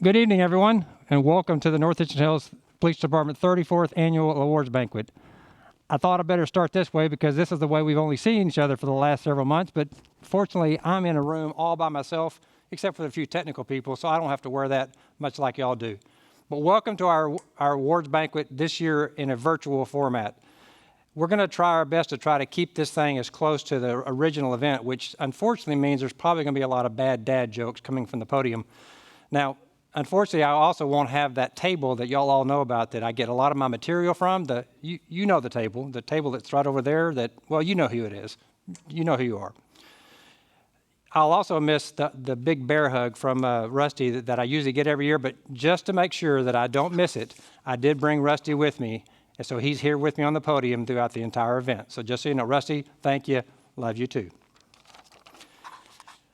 Good evening, everyone, and welcome to the North Hitchens Hills Police Department 34th Annual Awards Banquet. I thought I'd better start this way because this is the way we've only seen each other for the last several months, but fortunately, I'm in a room all by myself, except for a few technical people, so I don't have to wear that much like y'all do. But welcome to our awards banquet this year in a virtual format. We're going to try our best to try to keep this thing as close to the original event, which unfortunately means there's probably going to be a lot of bad dad jokes coming from the podium. Now, unfortunately, I also won't have that table that y'all all know about that I get a lot of my material from. You know the table that's right over there that, well, you know who it is. You know who you are. I'll also miss the big bear hug from Rusty that I usually get every year, but just to make sure that I don't miss it, I did bring Rusty with me. And so he's here with me on the podium throughout the entire event. So just so you know, Rusty, thank you. Love you too.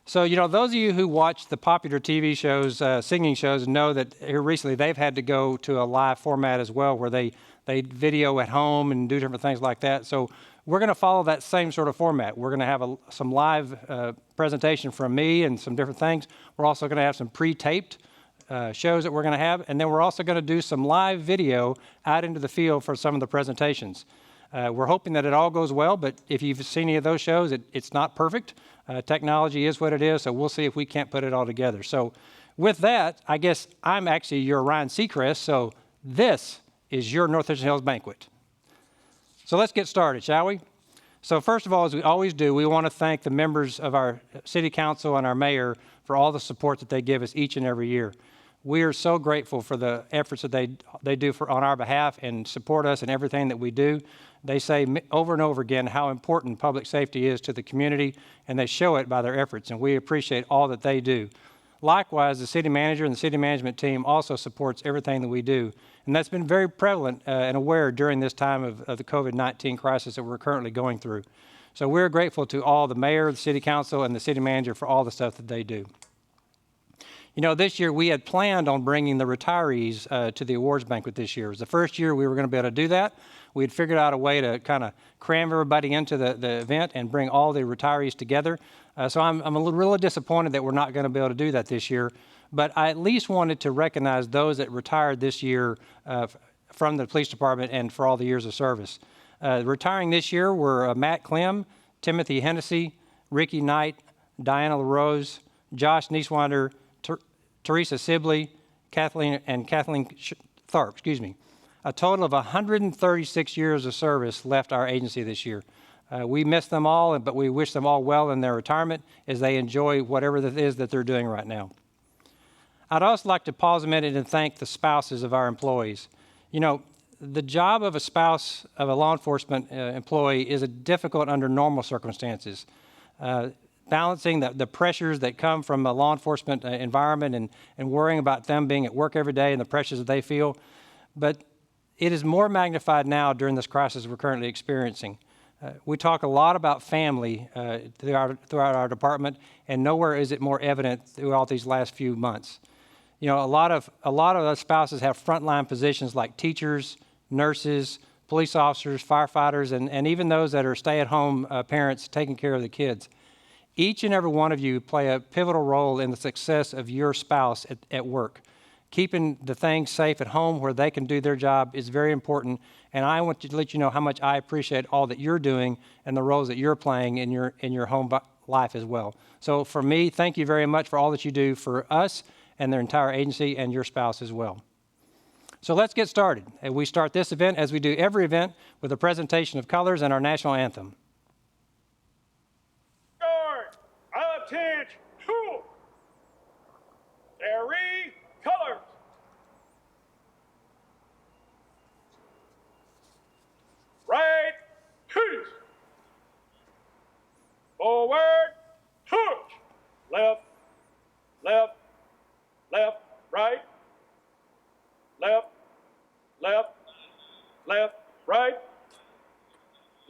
So, those of you who watch the popular TV shows, singing shows, know that here recently they've had to go to a live format as well where they video at home and do different things like that. So we're going to follow that same sort of format. We're going to have some live presentation from me and some different things. We're also going to have some pre-taped shows that we're going to have. And then we're also going to do some live video out into the field for some of the presentations. We're hoping that it all goes well, but if you've seen any of those shows, it's not perfect. Technology is what it is, so we'll see if we can't put it all together. So with that, I guess I'm actually your Ryan Seacrest, so this is your North Hitchens Hills Banquet. So let's get started, shall we? So first of all, as we always do, we want to thank the members of our City Council and our Mayor for all the support that they give us each and every year. We are so grateful for the efforts that they do on our behalf and support us in everything that we do. They say over and over again how important public safety is to the community, and they show it by their efforts, and we appreciate all that they do. Likewise, the city manager and the city management team also supports everything that we do, and that's been very prevalent and aware during this time of the COVID-19 crisis that we're currently going through. So we're grateful to all the mayor, the city council, and the city manager for all the stuff that they do. This year we had planned on bringing the retirees to the awards banquet this year. It was the first year we were going to be able to do that. We had figured out a way to kind of cram everybody into the event and bring all the retirees together. So I'm really disappointed that we're not going to be able to do that this year. But I at least wanted to recognize those that retired this year from the police department and for all the years of service. Retiring this year were Matt Clem, Timothy Hennessy, Ricky Knight, Diana LaRose, Josh Nieswander, Teresa Sibley, Kathleen Tharp, A total of 136 years of service left our agency this year. We miss them all, but we wish them all well in their retirement as they enjoy whatever it is that they're doing right now. I'd also like to pause a minute and thank the spouses of our employees. The job of a spouse of a law enforcement employee is difficult under normal circumstances. Balancing the pressures that come from a law enforcement environment and worrying about them being at work every day and the pressures that they feel. But it is more magnified now during this crisis we're currently experiencing. We talk a lot about family throughout our department, and nowhere is it more evident throughout these last few months. A lot of us spouses have frontline positions like teachers, nurses, police officers, firefighters, and even those that are stay-at-home parents taking care of the kids. Each and every one of you play a pivotal role in the success of your spouse at work. Keeping the things safe at home where they can do their job is very important, and I want to let you know how much I appreciate all that you're doing and the roles that you're playing in your home life as well. So for me, thank you very much for all that you do for us and their entire agency and your spouse as well. So let's get started. We start this event, as we do every event, with a presentation of colors and our national anthem. Attention, carry colors. Right, push. Forward, push. Left, left, left, right. Left, left, left, right.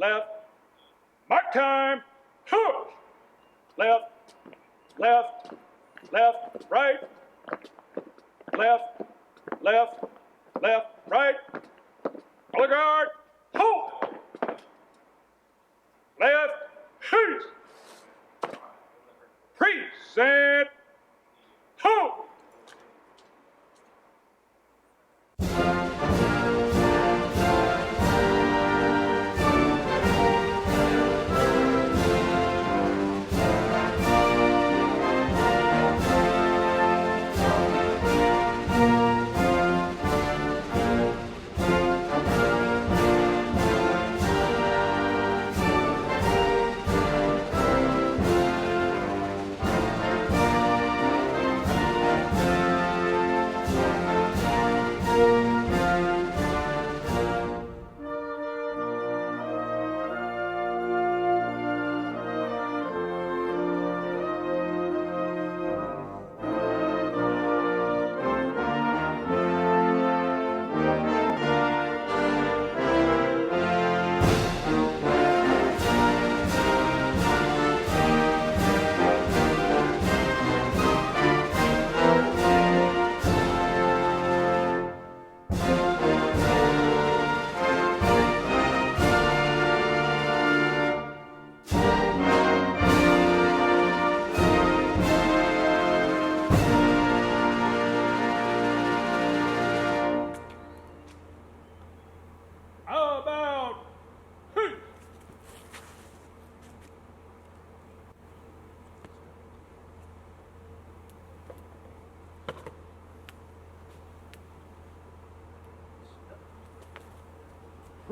Left. Mark time, push. Left, left, left, right. Left, left, left, right. Color guard, hold. Left, peace. Present, hold.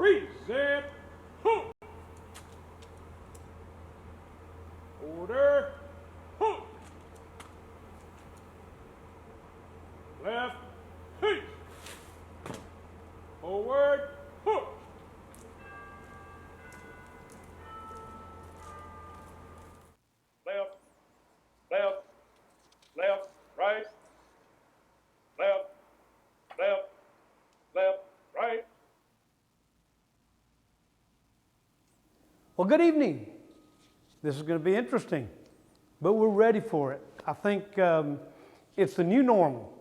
Present. Hook. Order. Hook. Left. Peace. Forward. Hook. Left. Left. Left. Right. Left. Left. Left. Right. Well, good evening. This is going to be interesting, but we're ready for it. I think it's the new normal.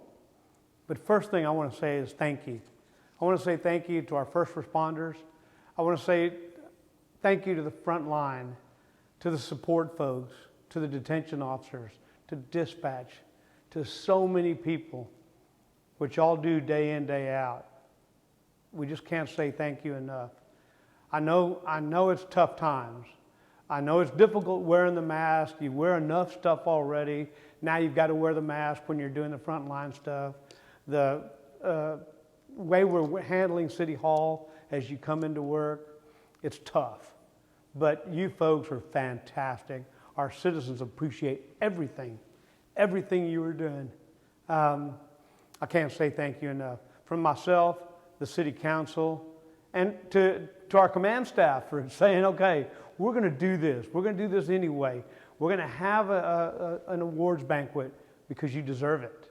But first thing I want to say is thank you. I want to say thank you to our first responders. I want to say thank you to the front line, to the support folks, to the detention officers, to dispatch, to so many people, which all do day in, day out. We just can't say thank you enough. I know it's tough times. I know it's difficult wearing the mask. You wear enough stuff already. Now you've got to wear the mask when you're doing the frontline stuff. The way we're handling City Hall as you come into work, it's tough. But you folks are fantastic. Our citizens appreciate everything you are doing. I can't say thank you enough. From myself, the City Council, and to our command staff for saying, okay, we're going to do this. We're going to do this anyway. We're going to have an awards banquet because you deserve it.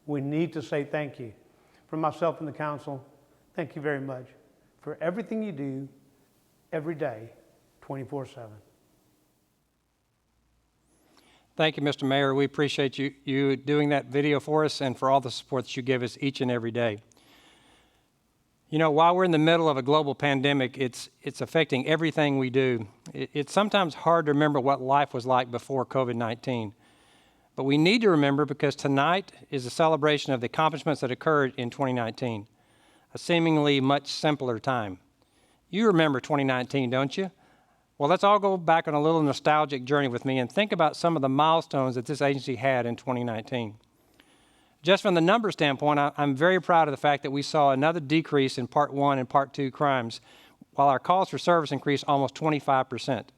We need to say thank you. From myself and the council, thank you very much for everything you do every day, 24/7. Thank you, Mr. Mayor. We appreciate you doing that video for us and for all the support that you give us each and every day. You know, while we're in the middle of a global pandemic, it's affecting everything we do. It's sometimes hard to remember what life was like before COVID-19. But we need to remember because tonight is a celebration of the accomplishments that occurred in 2019, a seemingly much simpler time. You remember 2019, don't you? Well, let's all go back on a little nostalgic journey with me and think about some of the milestones that this agency had in 2019. Just from the number standpoint, I'm very proud of the fact that we saw another decrease in Part 1 and Part 2 crimes, while our calls for service increased almost 25%.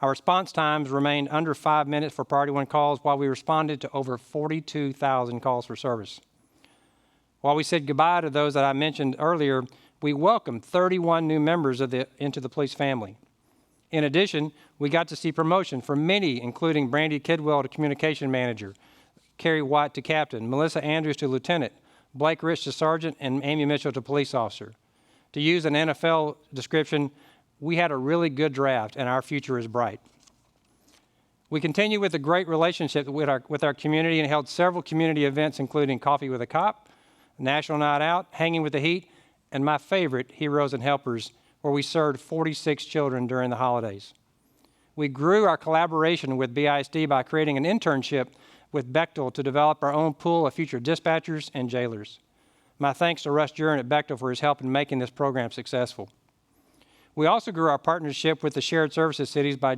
Our response times remained under 5 minutes for Priority 1 calls, while we responded to over 42,000 calls for service. While we said goodbye to those that I mentioned earlier, we welcomed 31 new members into the police family. In addition, we got to see promotion for many, including Brandy Kidwell to Communication Manager, Carrie White to Captain, Melissa Andrews to Lieutenant, Blake Rich to Sergeant, and Amy Mitchell to Police Officer. To use an NFL description, we had a really good draft, and our future is bright. We continue with a great relationship with our community and held several community events, including Coffee with a Cop, National Night Out, Hanging with the Heat, and my favorite, Heroes and Helpers, where we served 46 children during the holidays. We grew our collaboration with BISD by creating an internship with Bechtel to develop our own pool of future dispatchers and jailers. My thanks to Russ Jurin at Bechtel for his help in making this program successful. We also grew our partnership with the Shared Services Cities by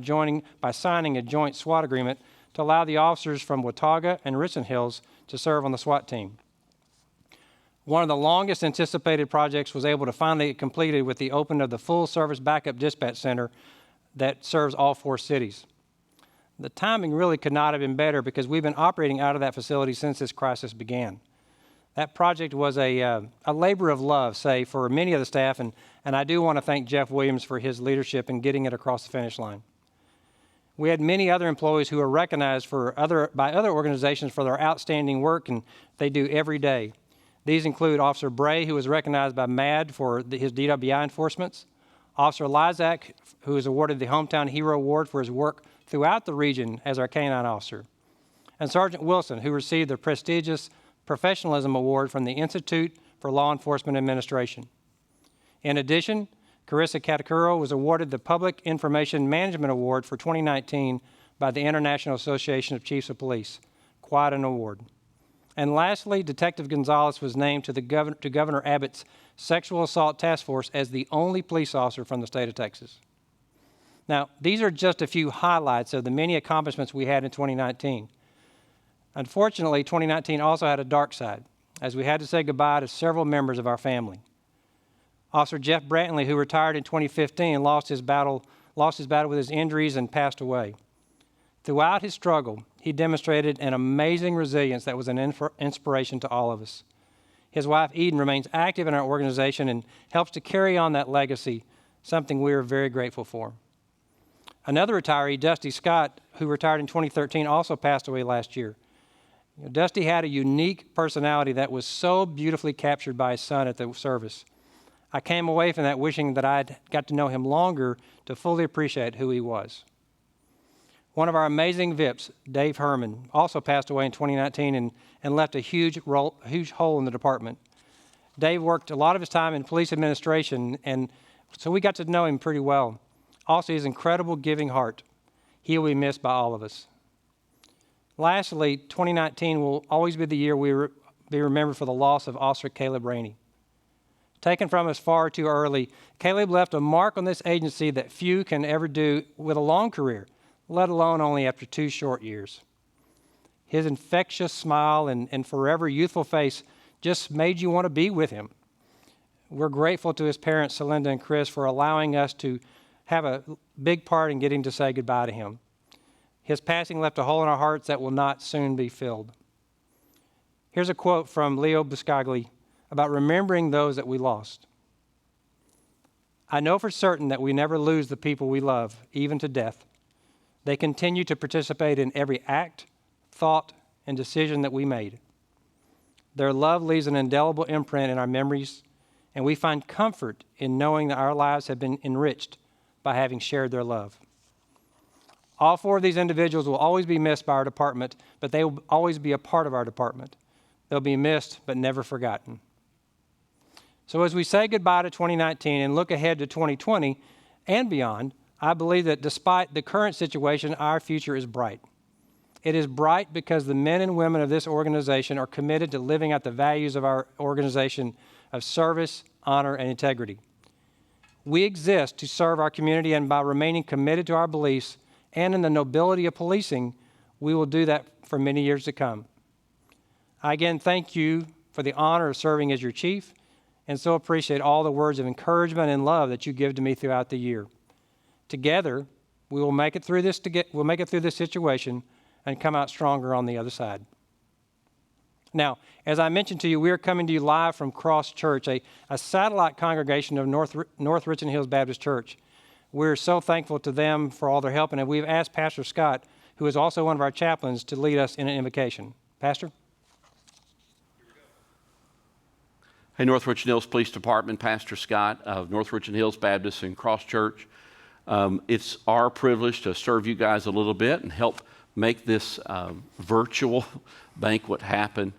signing a joint SWAT agreement to allow the officers from Watauga and Richland Hills to serve on the SWAT team. One of the longest anticipated projects was able to finally get completed with the opening of the full service backup dispatch center that serves all 4 cities. The timing really could not have been better because we've been operating out of that facility since this crisis began. That project was a labor of love, say, for many of the staff, and I do want to thank Jeff Williams for his leadership in getting it across the finish line. We had many other employees who were recognized by other organizations for their outstanding work, and they do every day. These include Officer Bray, who was recognized by MAD for his DWI enforcements, Officer Lizak, who was awarded the Hometown Hero Award for his work throughout the region as our canine officer, and Sergeant Wilson, who received the prestigious Professionalism Award from the Institute for Law Enforcement Administration. In addition, Carissa Katakuro was awarded the Public Information Management Award for 2019 by the International Association of Chiefs of Police. Quite an award. And lastly, Detective Gonzalez was named to Governor Abbott's Sexual Assault Task Force as the only police officer from the state of Texas. Now, these are just a few highlights of the many accomplishments we had in 2019. Unfortunately, 2019 also had a dark side, as we had to say goodbye to several members of our family. Officer Jeff Brantley, who retired in 2015 and lost his battle with his injuries and passed away. Throughout his struggle, he demonstrated an amazing resilience that was an inspiration to all of us. His wife, Eden, remains active in our organization and helps to carry on that legacy, something we are very grateful for. Another retiree, Dusty Scott, who retired in 2013, also passed away last year. Dusty had a unique personality that was so beautifully captured by his son at the service. I came away from that wishing that I'd got to know him longer to fully appreciate who he was. One of our amazing VIPs, Dave Herman, also passed away in 2019 and left a huge hole in the department. Dave worked a lot of his time in police administration, and so we got to know him pretty well. Also, his incredible giving heart. He will be missed by all of us. Lastly, 2019 will always be the year we be remembered for the loss of Officer Caleb Rainey. Taken from us far too early, Caleb left a mark on this agency that few can ever do with a long career, let alone only after 2 short years. His infectious smile and forever youthful face just made you want to be with him. We're grateful to his parents, Celinda and Chris, for allowing us to have a big part in getting to say goodbye to him. His passing left a hole in our hearts that will not soon be filled. Here's a quote from Leo Buscagli about remembering those that we lost. I know for certain that we never lose the people we love, even to death. They continue to participate in every act, thought, and decision that we made. Their love leaves an indelible imprint in our memories, and we find comfort in knowing that our lives have been enriched by having shared their love. All 4 of these individuals will always be missed by our department, but they will always be a part of our department. They'll be missed, but never forgotten. So as we say goodbye to 2019 and look ahead to 2020 and beyond, I believe that despite the current situation, our future is bright. It is bright because the men and women of this organization are committed to living out the values of our organization of service, honor, and integrity. We exist to serve our community, and by remaining committed to our beliefs and in the nobility of policing, we will do that for many years to come. I again thank you for the honor of serving as your chief, and so appreciate all the words of encouragement and love that you give to me throughout the year. Together, we will make it through this situation and come out stronger on the other side. Now, as I mentioned to you, we are coming to you live from Cross Church, a satellite congregation of North Richland Hills Baptist Church. We're so thankful to them for all their help, and we've asked Pastor Scott, who is also one of our chaplains, to lead us in an invocation. Pastor? Hey, North Richland Hills Police Department, Pastor Scott of North Richland Hills Baptist and Cross Church. It's our privilege to serve you guys a little bit and help make this virtual banquet happen.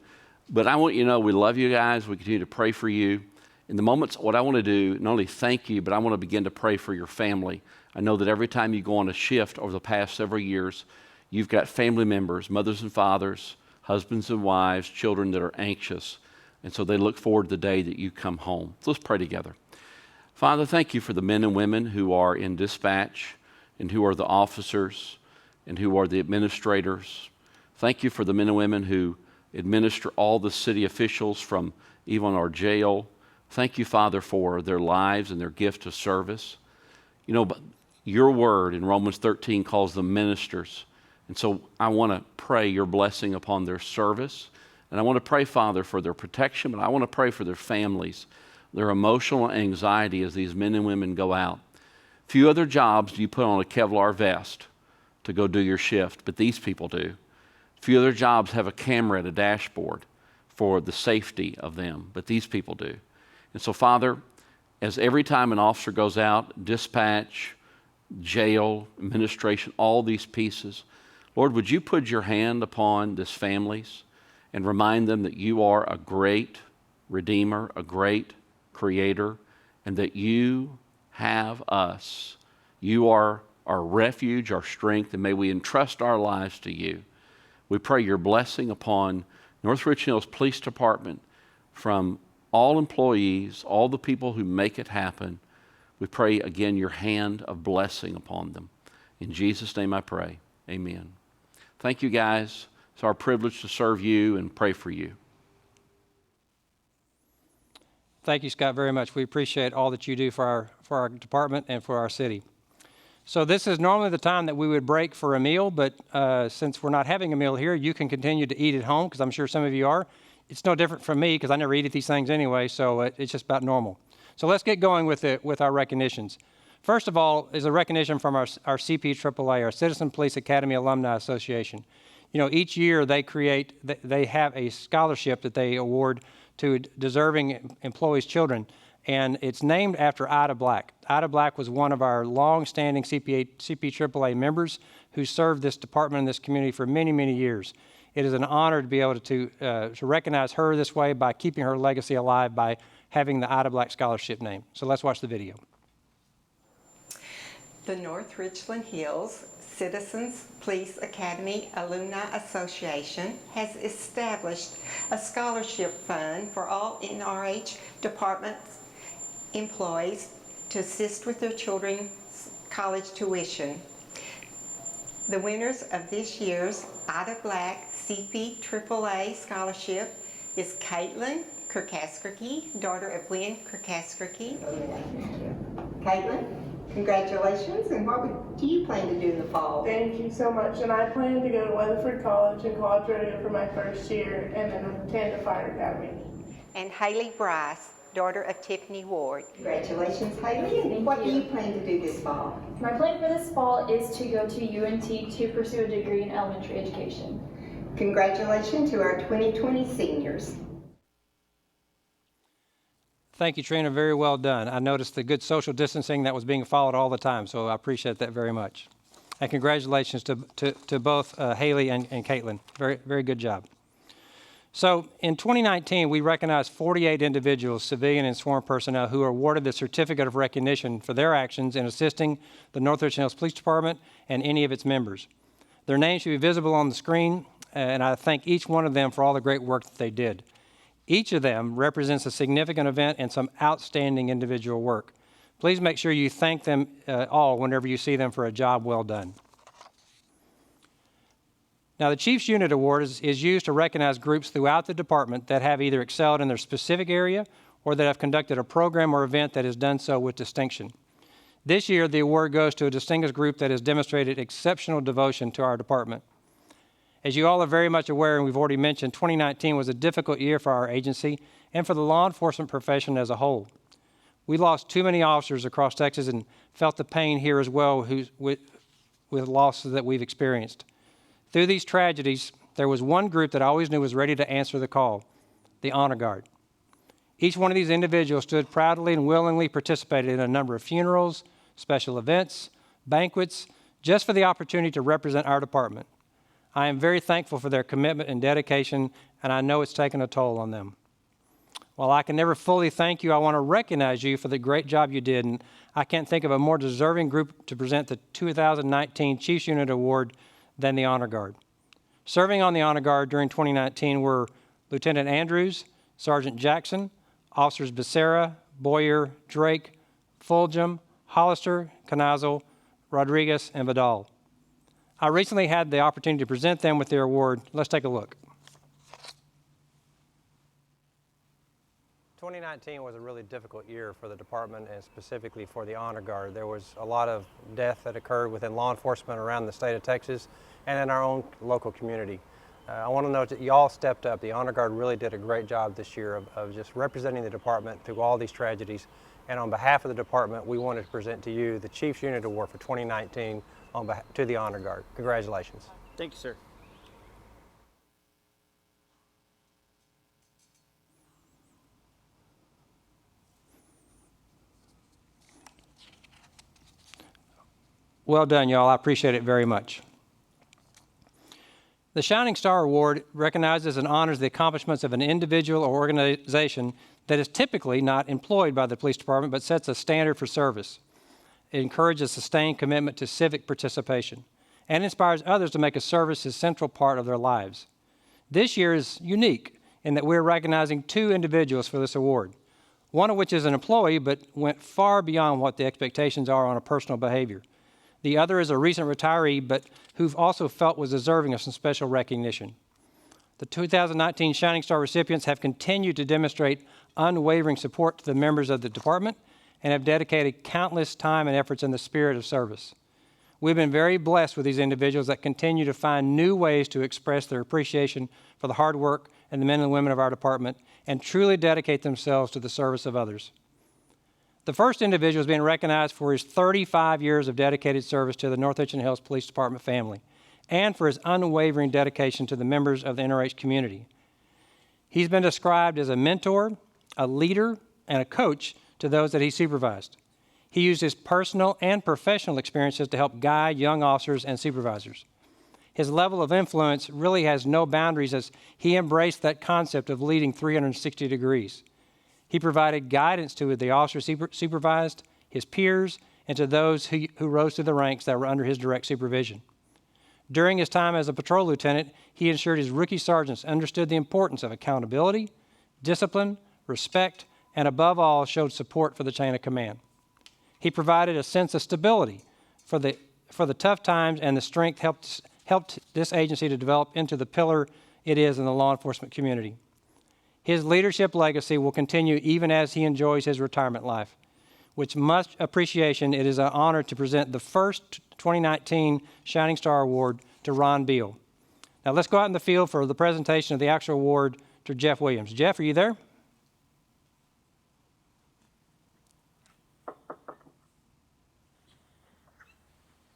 But I want you to know we love you guys. We continue to pray for you. In the moments, what I want to do, not only thank you, but I want to begin to pray for your family. I know that every time you go on a shift over the past several years, you've got family members, mothers and fathers, husbands and wives, children that are anxious. And so they look forward to the day that you come home. So let's pray together. Father, thank you for the men and women who are in dispatch and who are the officers and who are the administrators. Thank you for the men and women who administer all the city officials from even our jail. Thank you, Father, for their lives and their gift of service. You know, your word in Romans 13 calls them ministers. And so I want to pray your blessing upon their service. And I want to pray, Father, for their protection, but I want to pray for their families, their emotional anxiety as these men and women go out. Few other jobs do you put on a Kevlar vest to go do your shift, but these people do. Few other jobs have a camera at a dashboard for the safety of them, but these people do. And so, Father, as every time an officer goes out, dispatch, jail, administration, all these pieces, Lord, would you put your hand upon these families and remind them that you are a great Redeemer, a great Creator, and that you have us. You are our refuge, our strength, and may we entrust our lives to you. We pray your blessing upon North Richland Hills Police Department from all employees, all the people who make it happen. We pray again your hand of blessing upon them. In Jesus' name I pray, amen. Thank you guys. It's our privilege to serve you and pray for you. Thank you, Scott, very much. We appreciate all that you do for our department and for our city. So this is normally the time that we would break for a meal, but since we're not having a meal here, you can continue to eat at home, because I'm sure some of you are. It's no different from me, because I never eat these things anyway, so it's just about normal. So let's get going with our recognitions. First of all is a recognition from our CPAAA, our Citizen Police Academy Alumni Association. You know, each year they have a scholarship that they award to deserving employees' children, and it's named after Ida Black. Ida Black was one of our long-standing CPAAA members who served this department and this community for many, many years. It is an honor to be able to recognize her this way by keeping her legacy alive by having the Ida Black Scholarship name. So let's watch the video. The North Richland Hills Citizens Police Academy Alumni Association has established a scholarship fund for all NRH departments employees to assist with their children's college tuition. The winners of this year's Ida Black CPAAA scholarship is Caitlin Kirkaskerke, daughter of Wynn Kirkaskerke. Caitlin, congratulations, and what do you plan to do in the fall? Thank you so much, and I plan to go to Weatherford College and College Radio for my first year, and then attend a fire academy. And Haley Bryce, daughter of Tiffany Ward. Congratulations, Haley, and what do you plan to do this fall? My plan for this fall is to go to UNT to pursue a degree in elementary education. Congratulations to our 2020 seniors. Thank you, Trina. Very well done. I noticed the good social distancing that was being followed all the time, so I appreciate that very much. And congratulations to both Haley and Caitlin. Very, very good job. So in 2019, we recognized 48 individuals, civilian and sworn personnel, who were awarded the Certificate of Recognition for their actions in assisting the North Richland Hills Police Department and any of its members. Their names should be visible on the screen, and I thank each one of them for all the great work that they did. Each of them represents a significant event and some outstanding individual work. Please make sure you thank them all whenever you see them for a job well done. Now, the Chief's Unit Award is used to recognize groups throughout the department that have either excelled in their specific area or that have conducted a program or event that has done so with distinction. This year, the award goes to a distinguished group that has demonstrated exceptional devotion to our department. As you all are very much aware, and we've already mentioned, 2019 was a difficult year for our agency and for the law enforcement profession as a whole. We lost too many officers across Texas and felt the pain here as well with losses that we've experienced. Through these tragedies, there was one group that I always knew was ready to answer the call, the Honor Guard. Each one of these individuals stood proudly and willingly participated in a number of funerals, special events, banquets, just for the opportunity to represent our department. I am very thankful for their commitment and dedication, and I know it's taken a toll on them. While I can never fully thank you, I want to recognize you for the great job you did, and I can't think of a more deserving group to present the 2019 Chiefs Unit Award than the Honor Guard. Serving on the Honor Guard during 2019 were Lieutenant Andrews, Sergeant Jackson, Officers Becerra, Boyer, Drake, Fulgham, Hollister, Knazel, Rodriguez, and Vidal. I recently had the opportunity to present them with their award. Let's take a look. 2019 was a really difficult year for the department and specifically for the Honor Guard. There was a lot of death that occurred within law enforcement around the state of Texas and in our own local community. I want to note that you all stepped up. The Honor Guard really did a great job this year of just representing the department through all these tragedies. And on behalf of the department, we wanted to present to you the Chiefs Unit Award for 2019 to the Honor Guard. Congratulations. Thank you, sir. Well done, y'all. I appreciate it very much. The Shining Star Award recognizes and honors the accomplishments of an individual or organization that is typically not employed by the police department but sets a standard for service. It encourages sustained commitment to civic participation and inspires others to make a service a central part of their lives. This year is unique in that we're recognizing two individuals for this award, one of which is an employee but went far beyond what the expectations are on a personal behavior. The other is a recent retiree but who also felt was deserving of some special recognition. The 2019 Shining Star recipients have continued to demonstrate unwavering support to the members of the department and have dedicated countless time and efforts in the spirit of service. We've been very blessed with these individuals that continue to find new ways to express their appreciation for the hard work and the men and women of our department and truly dedicate themselves to the service of others. The first individual is being recognized for his 35 years of dedicated service to the North Richland Hills Police Department family and for his unwavering dedication to the members of the NRH community. He's been described as a mentor, a leader, and a coach to those that he supervised. He used his personal and professional experiences to help guide young officers and supervisors. His level of influence really has no boundaries as he embraced that concept of leading 360 degrees. He provided guidance to the officers he supervised, his peers, and to those who rose through the ranks that were under his direct supervision. During his time as a patrol lieutenant, he ensured his rookie sergeants understood the importance of accountability, discipline, respect, and above all, showed support for the chain of command. He provided a sense of stability for the tough times, and the strength helped this agency to develop into the pillar it is in the law enforcement community. His leadership legacy will continue even as he enjoys his retirement life. With much appreciation, it is an honor to present the first 2019 Shining Star Award to Ron Beal. Now let's go out in the field for the presentation of the actual award to Jeff Williams. Jeff, are you there?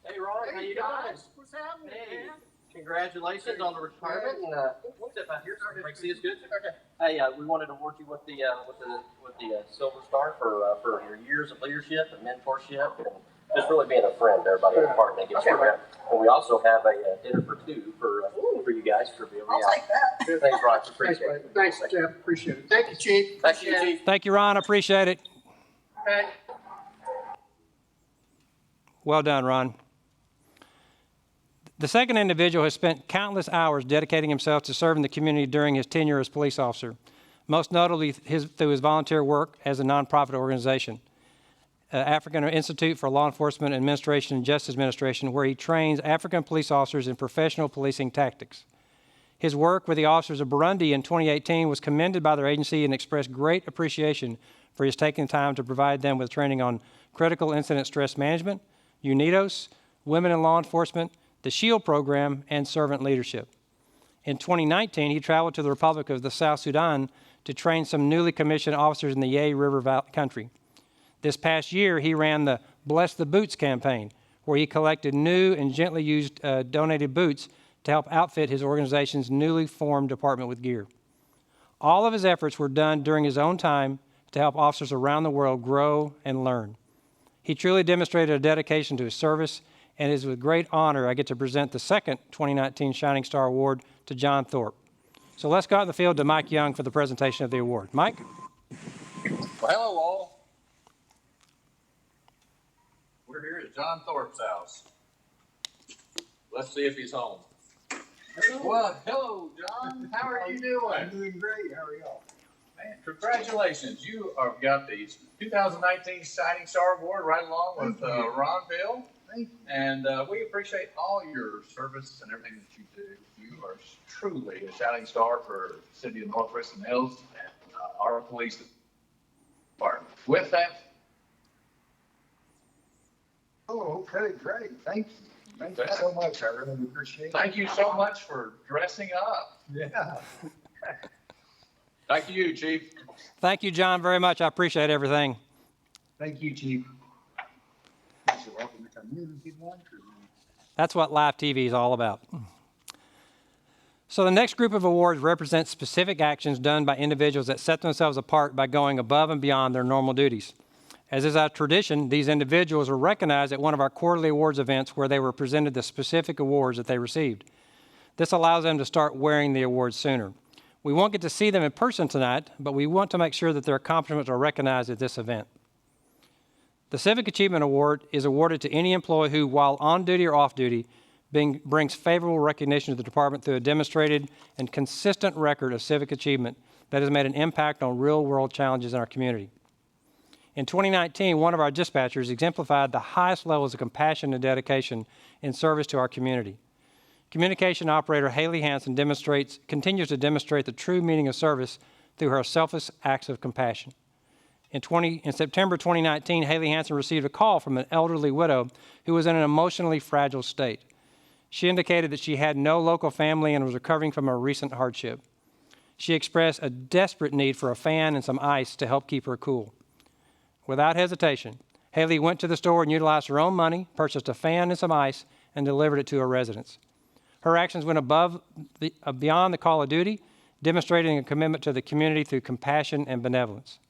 Hey Ron, how you doing? What's happening, Hey, man? congratulations on the retirement. And step out here. So everybody see us good. Okay. Hey, we wanted to award you with the Silver Star for your years of leadership and mentorship and just really being a friend to everybody in the department. Gets you around. And we also have a dinner for two for you guys for being I'll take that. Thanks, Ron. Appreciate it. Thanks, Jeff. Appreciate it. Thank you, Chief. Thank you, Chief. Thank you, Ron. I appreciate it. Okay. Well done, Ron. The second individual has spent countless hours dedicating himself to serving the community during his tenure as police officer, most notably through his volunteer work as a nonprofit organization, African Institute for Law Enforcement Administration and Justice Administration, where he trains African police officers in professional policing tactics. His work with the officers of Burundi in 2018 was commended by their agency and expressed great appreciation for his taking time to provide them with training on critical incident stress management, UNIDOS, women in law enforcement, the SHIELD program, and servant leadership. In 2019, he traveled to the Republic of the South Sudan to train some newly commissioned officers in the Yei River country. This past year, he ran the Bless the Boots campaign, where he collected new and gently used donated boots to help outfit his organization's newly formed department with gear. All of his efforts were done during his own time to help officers around the world grow and learn. He truly demonstrated a dedication to his service, and it is with great honor I get to present the second 2019 Shining Star Award to John Thorpe. So let's go out in the field to Mike Young for the presentation of the award. Mike? Well, hello all. We're here at John Thorpe's house. Let's see if he's home. Well, hello, John. How are you doing? I'm doing great. How are y'all? Man, congratulations. You have got the 2019 Shining Star Award right along with Ron Bill. Thank you. And we appreciate all your service and everything that you do. You are truly a shining star for the city of North Richland Hills and our police department. With that, Oh, okay, great. Thank you. Thank you so much. I really appreciate it. thank you so much for dressing up. Yeah. Thank you, Chief. Thank you, John, very much. I appreciate everything. Thank you, Chief. Welcome to community lunch. That's what live TV is all about. So the next group of awards represents specific actions done by individuals that set themselves apart by going above and beyond their normal duties. As is our tradition, these individuals are recognized at one of our quarterly awards events where they were presented the specific awards that they received. This allows them to start wearing the awards sooner. We won't get to see them in person tonight, but we want to make sure that their accomplishments are recognized at this event. The Civic Achievement Award is awarded to any employee who, while on duty or off duty, brings favorable recognition to the department through a demonstrated and consistent record of civic achievement that has made an impact on real-world challenges in our community. In 2019, one of our dispatchers exemplified the highest levels of compassion and dedication in service to our community. communication operator Haley Hansen continues to demonstrate the true meaning of service through her selfless acts of compassion. In September 2019, Haley Hansen received a call from an elderly widow who was in an emotionally fragile state. She indicated that she had no local family and was recovering from a recent hardship. She expressed a desperate need for a fan and some ice to help keep her cool. Without hesitation, Haley went to the store and utilized her own money, purchased a fan and some ice, and delivered it to her residence. Her actions went beyond the call of duty, demonstrating a commitment to the community through compassion and benevolence.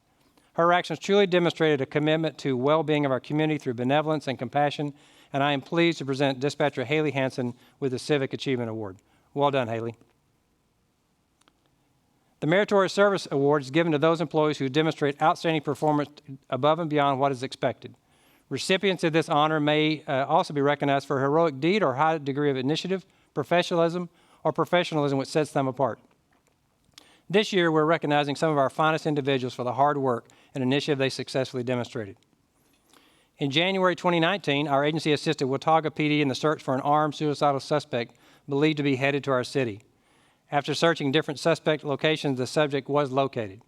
Her actions truly demonstrated a commitment to well-being of our community through benevolence and compassion, and I am pleased to present Dispatcher Haley Hansen with the Civic Achievement Award. Well done, Haley. The Meritorious Service Award is given to those employees who demonstrate outstanding performance above and beyond what is expected. Recipients of this honor may also be recognized for a heroic deed or high degree of initiative, professionalism which sets them apart. This year, we're recognizing some of our finest individuals for the hard work and initiative they successfully demonstrated. In January 2019, our agency assisted Watauga PD in the search for an armed suicidal suspect believed to be headed to our city. After searching different suspect locations, the subject was located.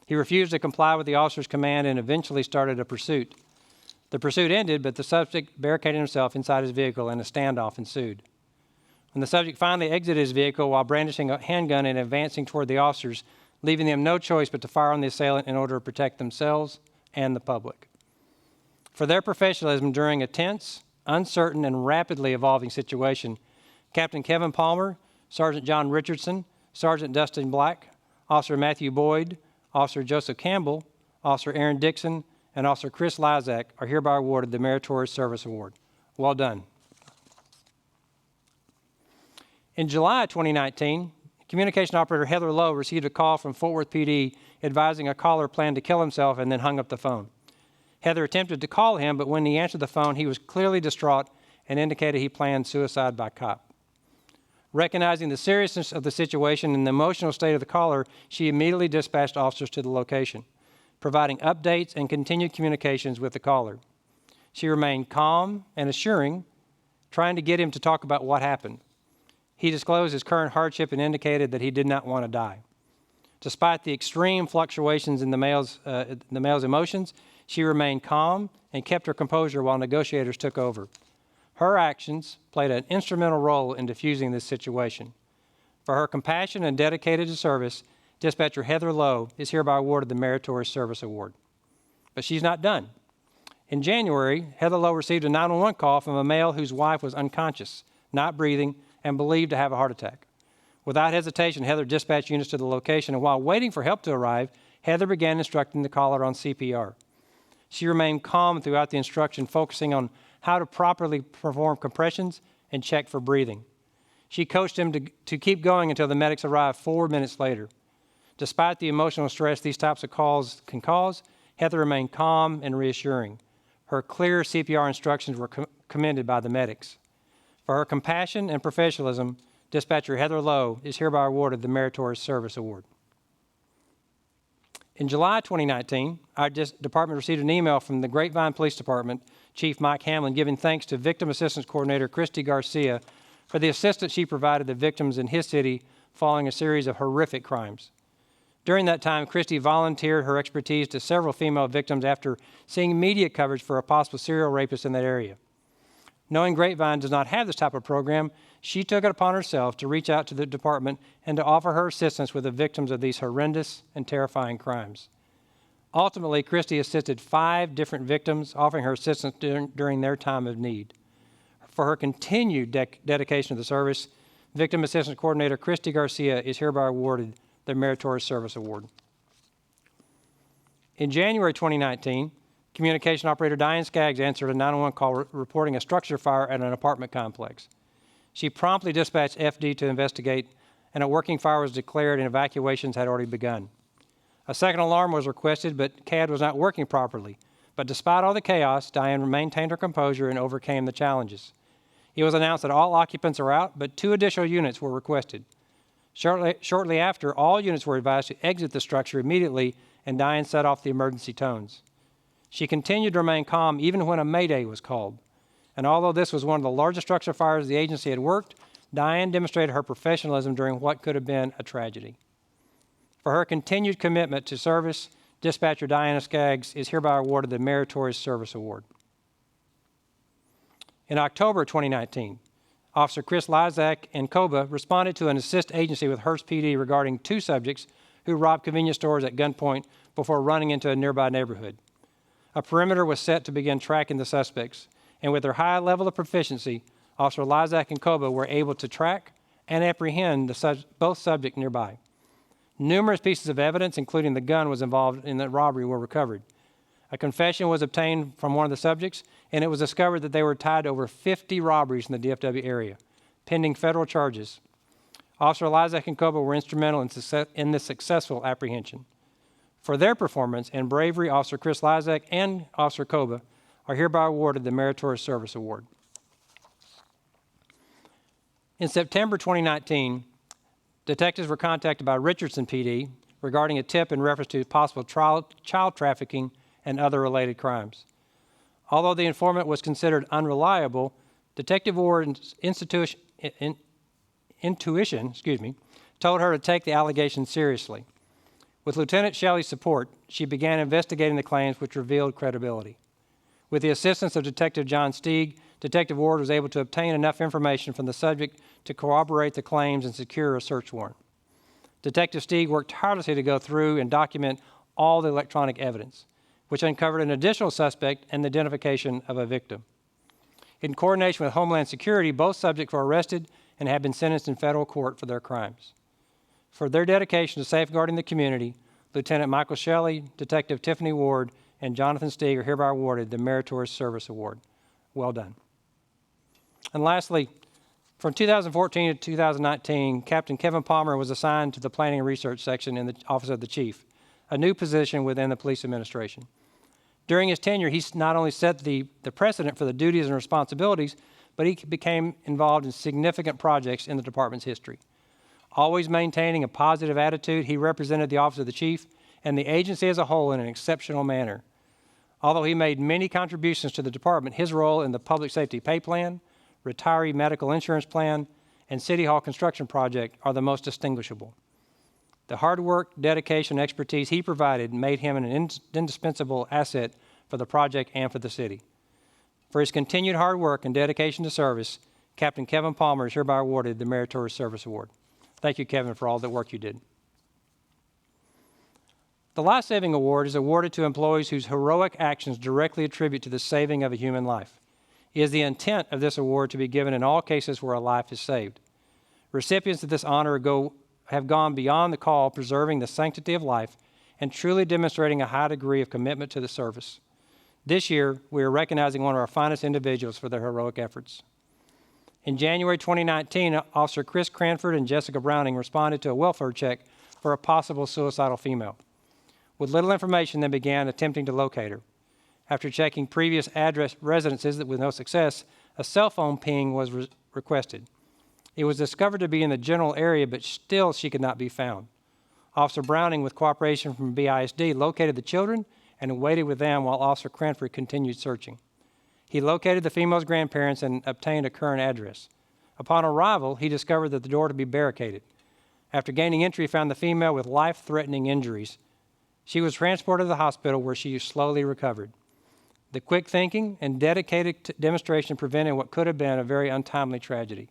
He refused to comply with the officer's command and eventually started a pursuit. The pursuit ended, but the subject barricaded himself inside his vehicle and a standoff ensued. When the subject finally exited his vehicle while brandishing a handgun and advancing toward the officers, leaving them no choice but to fire on the assailant in order to protect themselves and the public. For their professionalism during a tense, uncertain, and rapidly evolving situation, Captain Kevin Palmer, Sergeant John Richardson, Sergeant Dustin Black, Officer Matthew Boyd, Officer Joseph Campbell, Officer Aaron Dixon, and Officer Chris Lizak are hereby awarded the Meritorious Service Award. Well done. In July 2019, communication operator Heather Lowe received a call from Fort Worth PD advising a caller planned to kill himself and then hung up the phone. Heather attempted to call him, but when he answered the phone, he was clearly distraught and indicated he planned suicide by cop. Recognizing the seriousness of the situation and the emotional state of the caller, she immediately dispatched officers to the location, providing updates and continued communications with the caller. She remained calm and assuring, trying to get him to talk about what happened. He disclosed his current hardship and indicated that he did not want to die. Despite the extreme fluctuations in the male's emotions, she remained calm and kept her composure while negotiators took over. Her actions played an instrumental role in diffusing this situation. For her compassion and dedicated to service, Dispatcher Heather Lowe is hereby awarded the Meritorious Service Award. But she's not done. In January, Heather Lowe received a 911 call from a male whose wife was unconscious, not breathing, and believed to have a heart attack. Without hesitation, Heather dispatched units to the location, and while waiting for help to arrive, Heather began instructing the caller on CPR. She remained calm throughout the instruction, focusing on how to properly perform compressions and check for breathing. She coached him to keep going until the medics arrived 4 minutes later. Despite the emotional stress these types of calls can cause, Heather remained calm and reassuring. Her clear CPR instructions were commended by the medics. For her compassion and professionalism, Dispatcher Heather Lowe is hereby awarded the Meritorious Service Award. In July 2019, our department received an email from the Grapevine Police Department Chief Mike Hamlin giving thanks to Victim Assistance Coordinator Christy Garcia for the assistance she provided the victims in his city following a series of horrific crimes. During that time, Christy volunteered her expertise to several female victims after seeing media coverage for a possible serial rapist in that area. Knowing Grapevine does not have this type of program, she took it upon herself to reach out to the department and to offer her assistance with the victims of these horrendous and terrifying crimes. Ultimately, Christy assisted 5 different victims, offering her assistance during their time of need. For her continued dedication to the service, Victim Assistance Coordinator Christy Garcia is hereby awarded the Meritorious Service Award. In January 2019, communication operator Diane Skaggs answered a 911 call reporting a structure fire at an apartment complex. She promptly dispatched FD to investigate, and a working fire was declared and evacuations had already begun. A second alarm was requested, but CAD was not working properly. But despite all the chaos, Diane maintained her composure and overcame the challenges. It was announced that all occupants are out, but 2 additional units were requested. Shortly after, all units were advised to exit the structure immediately, and Diane set off the emergency tones. She continued to remain calm even when a mayday was called. And although this was one of the largest structure fires the agency had worked, Diane demonstrated her professionalism during what could have been a tragedy. For her continued commitment to service, Dispatcher Diana Skaggs is hereby awarded the Meritorious Service Award. In October 2019, Officer Chris Lizak and COBA responded to an assist agency with Hearst PD regarding 2 subjects who robbed convenience stores at gunpoint before running into a nearby neighborhood. A perimeter was set to begin tracking the suspects, and with their high level of proficiency, Officer Lizak and COBA were able to track and apprehend both subjects nearby. Numerous pieces of evidence, including the gun was involved in the robbery, were recovered. A confession was obtained from one of the subjects, and it was discovered that they were tied to over 50 robberies in the DFW area, pending federal charges. Officer Lizak and COBA were instrumental in the successful apprehension. For their performance and bravery, Officer Chris Lizak and Officer COBA are hereby awarded the Meritorious Service Award. In September 2019, detectives were contacted by Richardson PD regarding a tip in reference to possible child trafficking and other related crimes. Although the informant was considered unreliable, Detective Ward's intuition told her to take the allegation seriously. With Lieutenant Shelley's support, she began investigating the claims, which revealed credibility. With the assistance of Detective John Steig, Detective Ward was able to obtain enough information from the subject to corroborate the claims and secure a search warrant. Detective Steig worked tirelessly to go through and document all the electronic evidence, which uncovered an additional suspect and the identification of a victim. In coordination with Homeland Security, both subjects were arrested and have been sentenced in federal court for their crimes. For their dedication to safeguarding the community, Lieutenant Michael Shelley, Detective Tiffany Ward, and Jonathan Steig are hereby awarded the Meritorious Service Award. Well done. And lastly, from 2014 to 2019, Captain Kevin Palmer was assigned to the Planning and Research Section in the Office of the Chief, a new position within the police administration. During his tenure, he not only set the precedent for the duties and responsibilities, but he became involved in significant projects in the department's history. Always maintaining a positive attitude, he represented the Office of the Chief and the agency as a whole in an exceptional manner. Although he made many contributions to the department, his role in the Public Safety Pay Plan, Retiree Medical Insurance Plan, and City Hall Construction Project are the most distinguishable. The hard work, dedication, and expertise he provided made him an indispensable asset for the project and for the city. For his continued hard work and dedication to service, Captain Kevin Palmer is hereby awarded the Meritorious Service Award. Thank you, Kevin, for all the work you did. The Life Saving Award is awarded to employees whose heroic actions directly attribute to the saving of a human life. It is the intent of this award to be given in all cases where a life is saved. Recipients of this honor have gone beyond the call, preserving the sanctity of life and truly demonstrating a high degree of commitment to the service. This year, we are recognizing one of our finest individuals for their heroic efforts. In January 2019, Officer Chris Cranford and Jessica Browning responded to a welfare check for a possible suicidal female. With little information, they began attempting to locate her. After checking previous address residences with no success, a cell phone ping was requested. It was discovered to be in the general area, but still she could not be found. Officer Browning, with cooperation from BISD, located the children and waited with them while Officer Cranford continued searching. He located the female's grandparents and obtained a current address. Upon arrival, he discovered that the door to be barricaded. After gaining entry, he found the female with life-threatening injuries. She was transported to the hospital where she slowly recovered. The quick thinking and dedicated demonstration prevented what could have been a very untimely tragedy.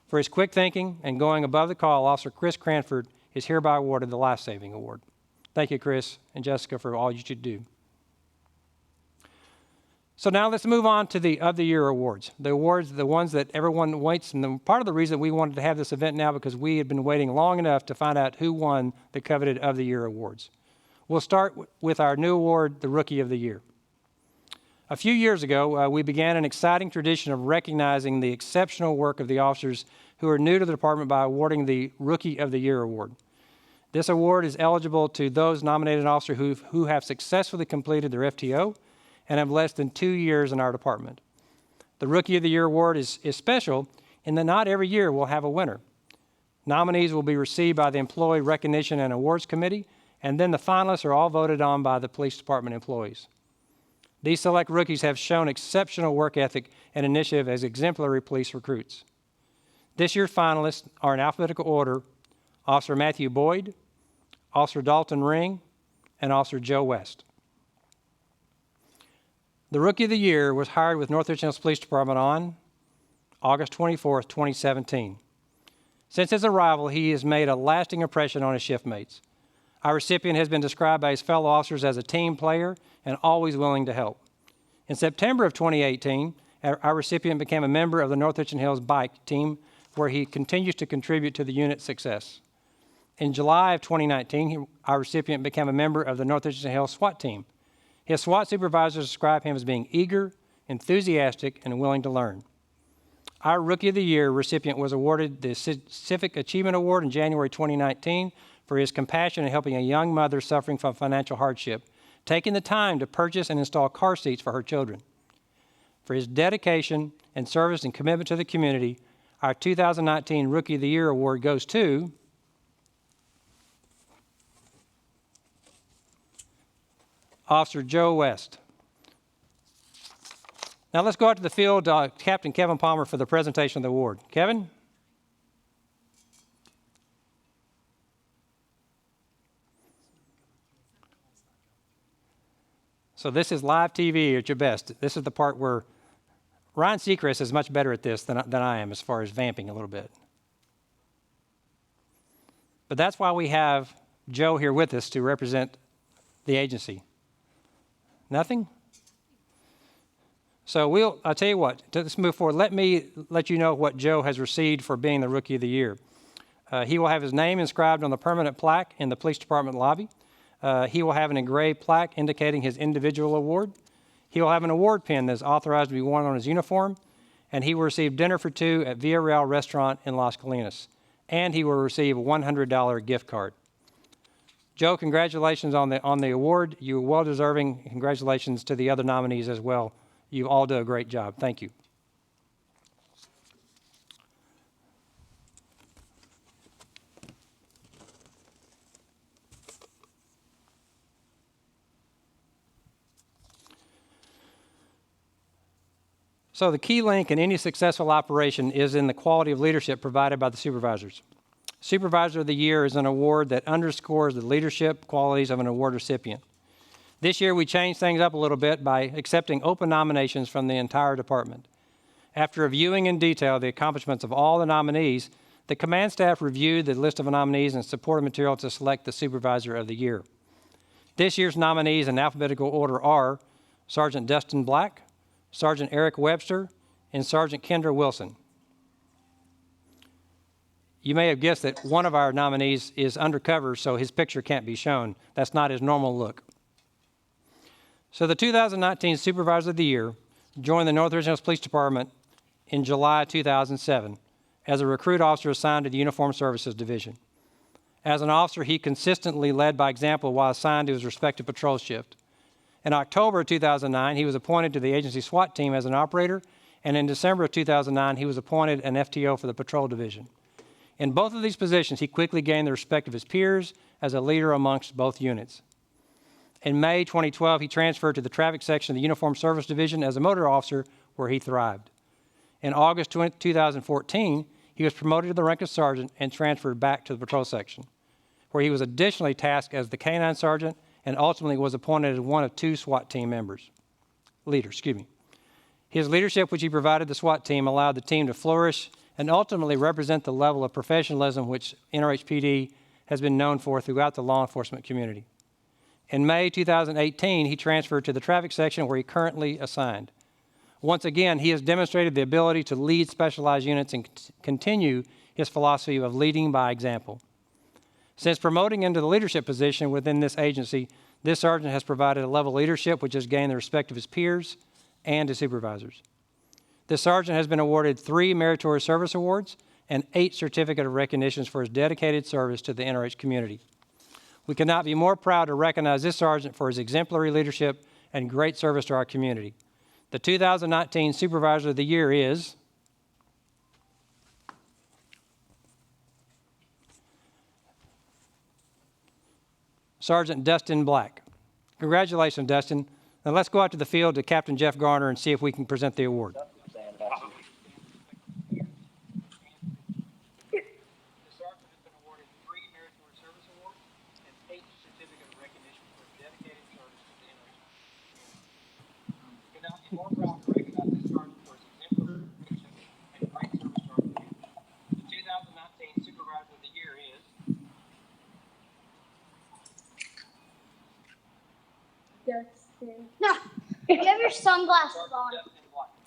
For his quick thinking and going above the call, Officer Chris Cranford is hereby awarded the Life Saving Award. Thank you, Chris and Jessica, for all you do. So now let's move on to the Of the Year awards. The awards, the ones that everyone waits, and part of the reason we wanted to have this event now because we had been waiting long enough to find out who won the coveted Of the Year awards. We'll start with our new award, the Rookie of the Year. A few years ago, we began an exciting tradition of recognizing the exceptional work of the officers who are new to the department by awarding the Rookie of the Year award. This award is eligible to those nominated officers who have successfully completed their FTO and have less than 2 years in our department. The Rookie of the Year award is special in that not every year we'll have a winner. Nominees will be received by the Employee Recognition and Awards Committee, and then the finalists are all voted on by the police department employees. These select rookies have shown exceptional work ethic and initiative as exemplary police recruits. This year's finalists are in alphabetical order: Officer Matthew Boyd, Officer Dalton Ring, and Officer Joe West. The Rookie of the Year was hired with North Richland Hills Police Department on August 24th, 2017. Since his arrival, he has made a lasting impression on his shift mates. Our recipient has been described by his fellow officers as a team player and always willing to help. In September of 2018, our recipient became a member of the North Richland Hills Bike Team, where he continues to contribute to the unit's success. In July of 2019, our recipient became a member of the North Richland Hills SWAT Team. His SWAT supervisors describe him as being eager, enthusiastic, and willing to learn. Our Rookie of the Year recipient was awarded the Civic Achievement Award in January 2019 for his compassion in helping a young mother suffering from financial hardship, taking the time to purchase and install car seats for her children. For his dedication and service and commitment to the community, our 2019 Rookie of the Year Award goes to Officer Joe West. Now let's go out to the field, Captain Kevin Palmer, for the presentation of the award. Kevin? So this is live TV at your best. This is the part where Ryan Seacrest is much better at this than I am as far as vamping a little bit. But that's why we have Joe here with us to represent the agency. Nothing? So I'll tell you what, let's move forward. Let me let you know what Joe has received for being the Rookie of the Year. He will have his name inscribed on the permanent plaque in the police department lobby. He will have an engraved plaque indicating his individual award. He will have an award pin that is authorized to be worn on his uniform, and he will receive dinner for two at Via Real Restaurant in Las Colinas. And he will receive a $100 gift card. Joe, congratulations on the award. You're well deserving. Congratulations to the other nominees as well. You all do a great job. Thank you. So the key link in any successful operation is in the quality of leadership provided by the supervisors. Supervisor of the Year is an award that underscores the leadership qualities of an award recipient. This year, we changed things up a little bit by accepting open nominations from the entire department. After reviewing in detail the accomplishments of all the nominees, the command staff reviewed the list of nominees and supporting material to select the Supervisor of the Year. This year's nominees in alphabetical order are Sergeant Dustin Black, Sergeant Eric Webster, and Sergeant Kendra Wilson. You may have guessed that one of our nominees is undercover, so his picture can't be shown. That's not his normal look. So the 2019 Supervisor of the Year joined the North Richland Hills Police Department in July 2007 as a recruit officer assigned to the Uniformed Services Division. As an officer, he consistently led by example while assigned to his respective patrol shift. In October 2009, he was appointed to the agency SWAT team as an operator, and in December of 2009, he was appointed an FTO for the patrol division. In both of these positions, he quickly gained the respect of his peers as a leader amongst both units. In May 2012, he transferred to the traffic section of the Uniformed Service Division as a motor officer, where he thrived. In August 2014, he was promoted to the rank of sergeant and transferred back to the patrol section, where he was additionally tasked as the K-9 sergeant and ultimately was appointed as one of two SWAT team leaders. His leadership, which he provided the SWAT team, allowed the team to flourish and ultimately represent the level of professionalism which NRHPD has been known for throughout the law enforcement community. In May 2018, he transferred to the traffic section where he currently assigned. Once again, he has demonstrated the ability to lead specialized units and continue his philosophy of leading by example. Since promoting into the leadership position within this agency, this sergeant has provided a level of leadership which has gained the respect of his peers and his supervisors. This sergeant has been awarded 3 Meritorious Service Awards and 8 Certificate of Recognitions for his dedicated service to the NRH community. We could not be more proud to recognize this sergeant for his exemplary leadership and great service to our community. The 2019 Supervisor of the Year is Sergeant Dustin Black. Congratulations, Dustin. Now let's go out to the field to Captain Jeff Garner and see if we can present the award. Dustin. No, you have your sunglasses on.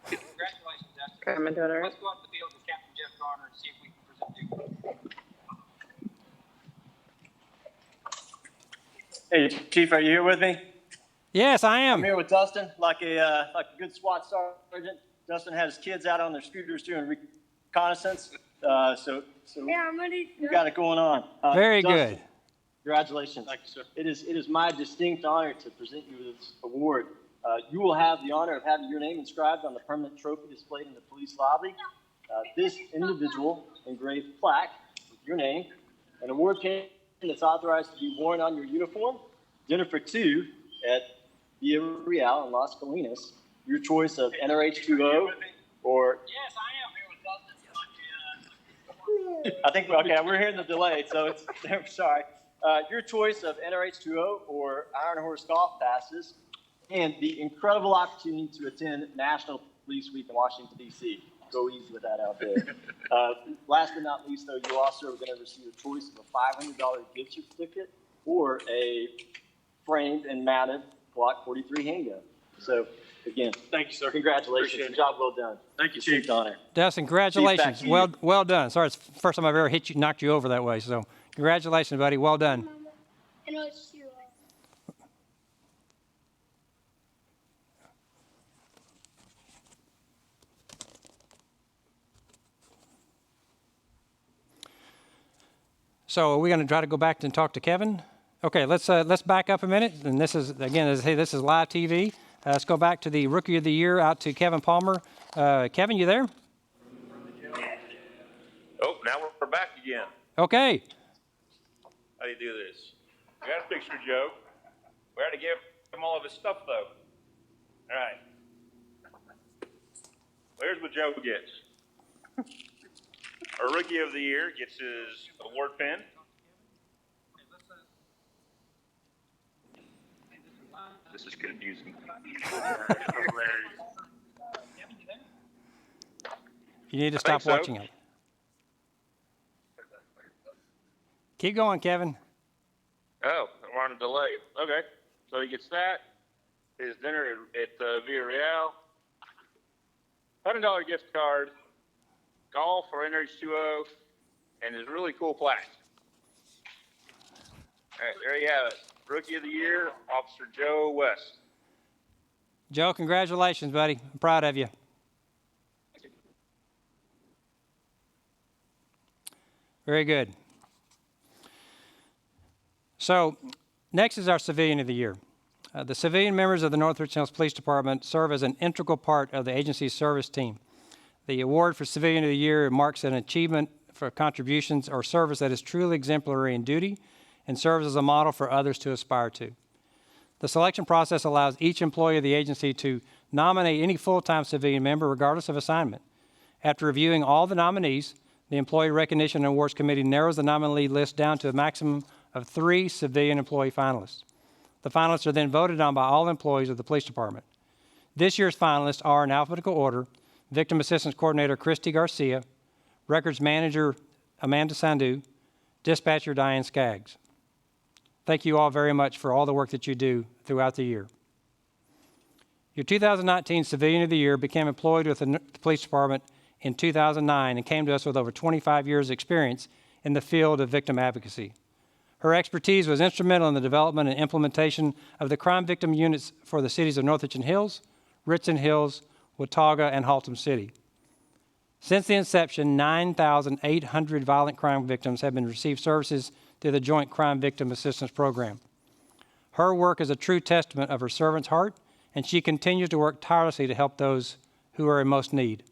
Congratulations, Dustin. Okay, am I doing it right? Let's go out to the field with Captain Jeff Garner and see if we can present you. Hey, Chief, are you here with me? Yes, I I'm am. here with Dustin, like a good SWAT sergeant. Dustin had his kids out on their scooters doing reconnaissance. So Yeah, I'm ready. you got it going on. Very Dustin, good. congratulations. Thank you, sir. It is my distinct honor to present you with this award. You will have the honor of having your name inscribed on the permanent trophy displayed in the police lobby. This individual engraved plaque with your name, an award pin that's authorized to be worn on your uniform, dinner for two at Villa Real in Las Colinas, your choice of NRH2O or... Yes, I am here with Dustin. I think, okay, we're hearing the delay, so it's, I'm sorry. Your choice of NRH2O or Iron Horse Golf Passes, and the incredible opportunity to attend National Police Week in Washington, D.C. Go easy with that out there. Last but not least, though, you also are going to receive a choice of a $500 gift certificate or a framed and mounted Glock 43 handgun. So, again, thank you, sir. Congratulations. Job well done. Thank you, Chief. Honor. Dustin, congratulations. Well done. Sorry, it's the first time I've ever knocked you over that way. So, congratulations, buddy. Well done. I know it's you. So, are we going to try to go back and talk to Kevin? Okay, let's back up a minute. And this is, again, this is live TV. Let's go back to the Rookie of the Year, out to Kevin Palmer. Kevin, you there? Oh, now we're back again. Okay. How do you do this? We got a picture of Joe. We had to give him all of his stuff, though. All right. Well, here's what Joe gets. Our Rookie of the Year gets his award pin. This is confusing. You need to stop watching it. Keep going, Kevin. Oh, we're on a delay. Okay. So he gets that. His dinner at Villa Real. $100 gift card. Golf for NRH2O. And his really cool plaque. All right, there you have it. Rookie of the Year, Officer Joe West. Joe, congratulations, buddy. I'm proud of you. Very good. So, next is our Civilian of the Year. The civilian members of the North Richland Hills Police Department serve as an integral part of the agency's service team. The award for Civilian of the Year marks an achievement for contributions or service that is truly exemplary in duty and serves as a model for others to aspire to. The selection process allows each employee of the agency to nominate any full-time civilian member regardless of assignment. After reviewing all the nominees, the Employee Recognition and Awards Committee narrows the nominee list down to a maximum of 3 civilian employee finalists. The finalists are then voted on by all employees of the police department. This year's finalists are, in alphabetical order, Victim Assistance Coordinator Christy Garcia, Records Manager Amanda Sandu, Dispatcher Diane Skaggs. Thank you all very much for all the work that you do throughout the year. Your 2019 Civilian of the Year became employed with the police department in 2009 and came to us with over 25 years' experience in the field of victim advocacy. Her expertise was instrumental in the development and implementation of the crime victim units for the cities of North Richland Hills, Richland Hills, Watauga, and Haltom City. Since the inception, 9,800 violent crime victims have been received services through the Joint Crime Victim Assistance Program. Her work is a true testament of her servant's heart, and she continues to work tirelessly to help those who are in most need.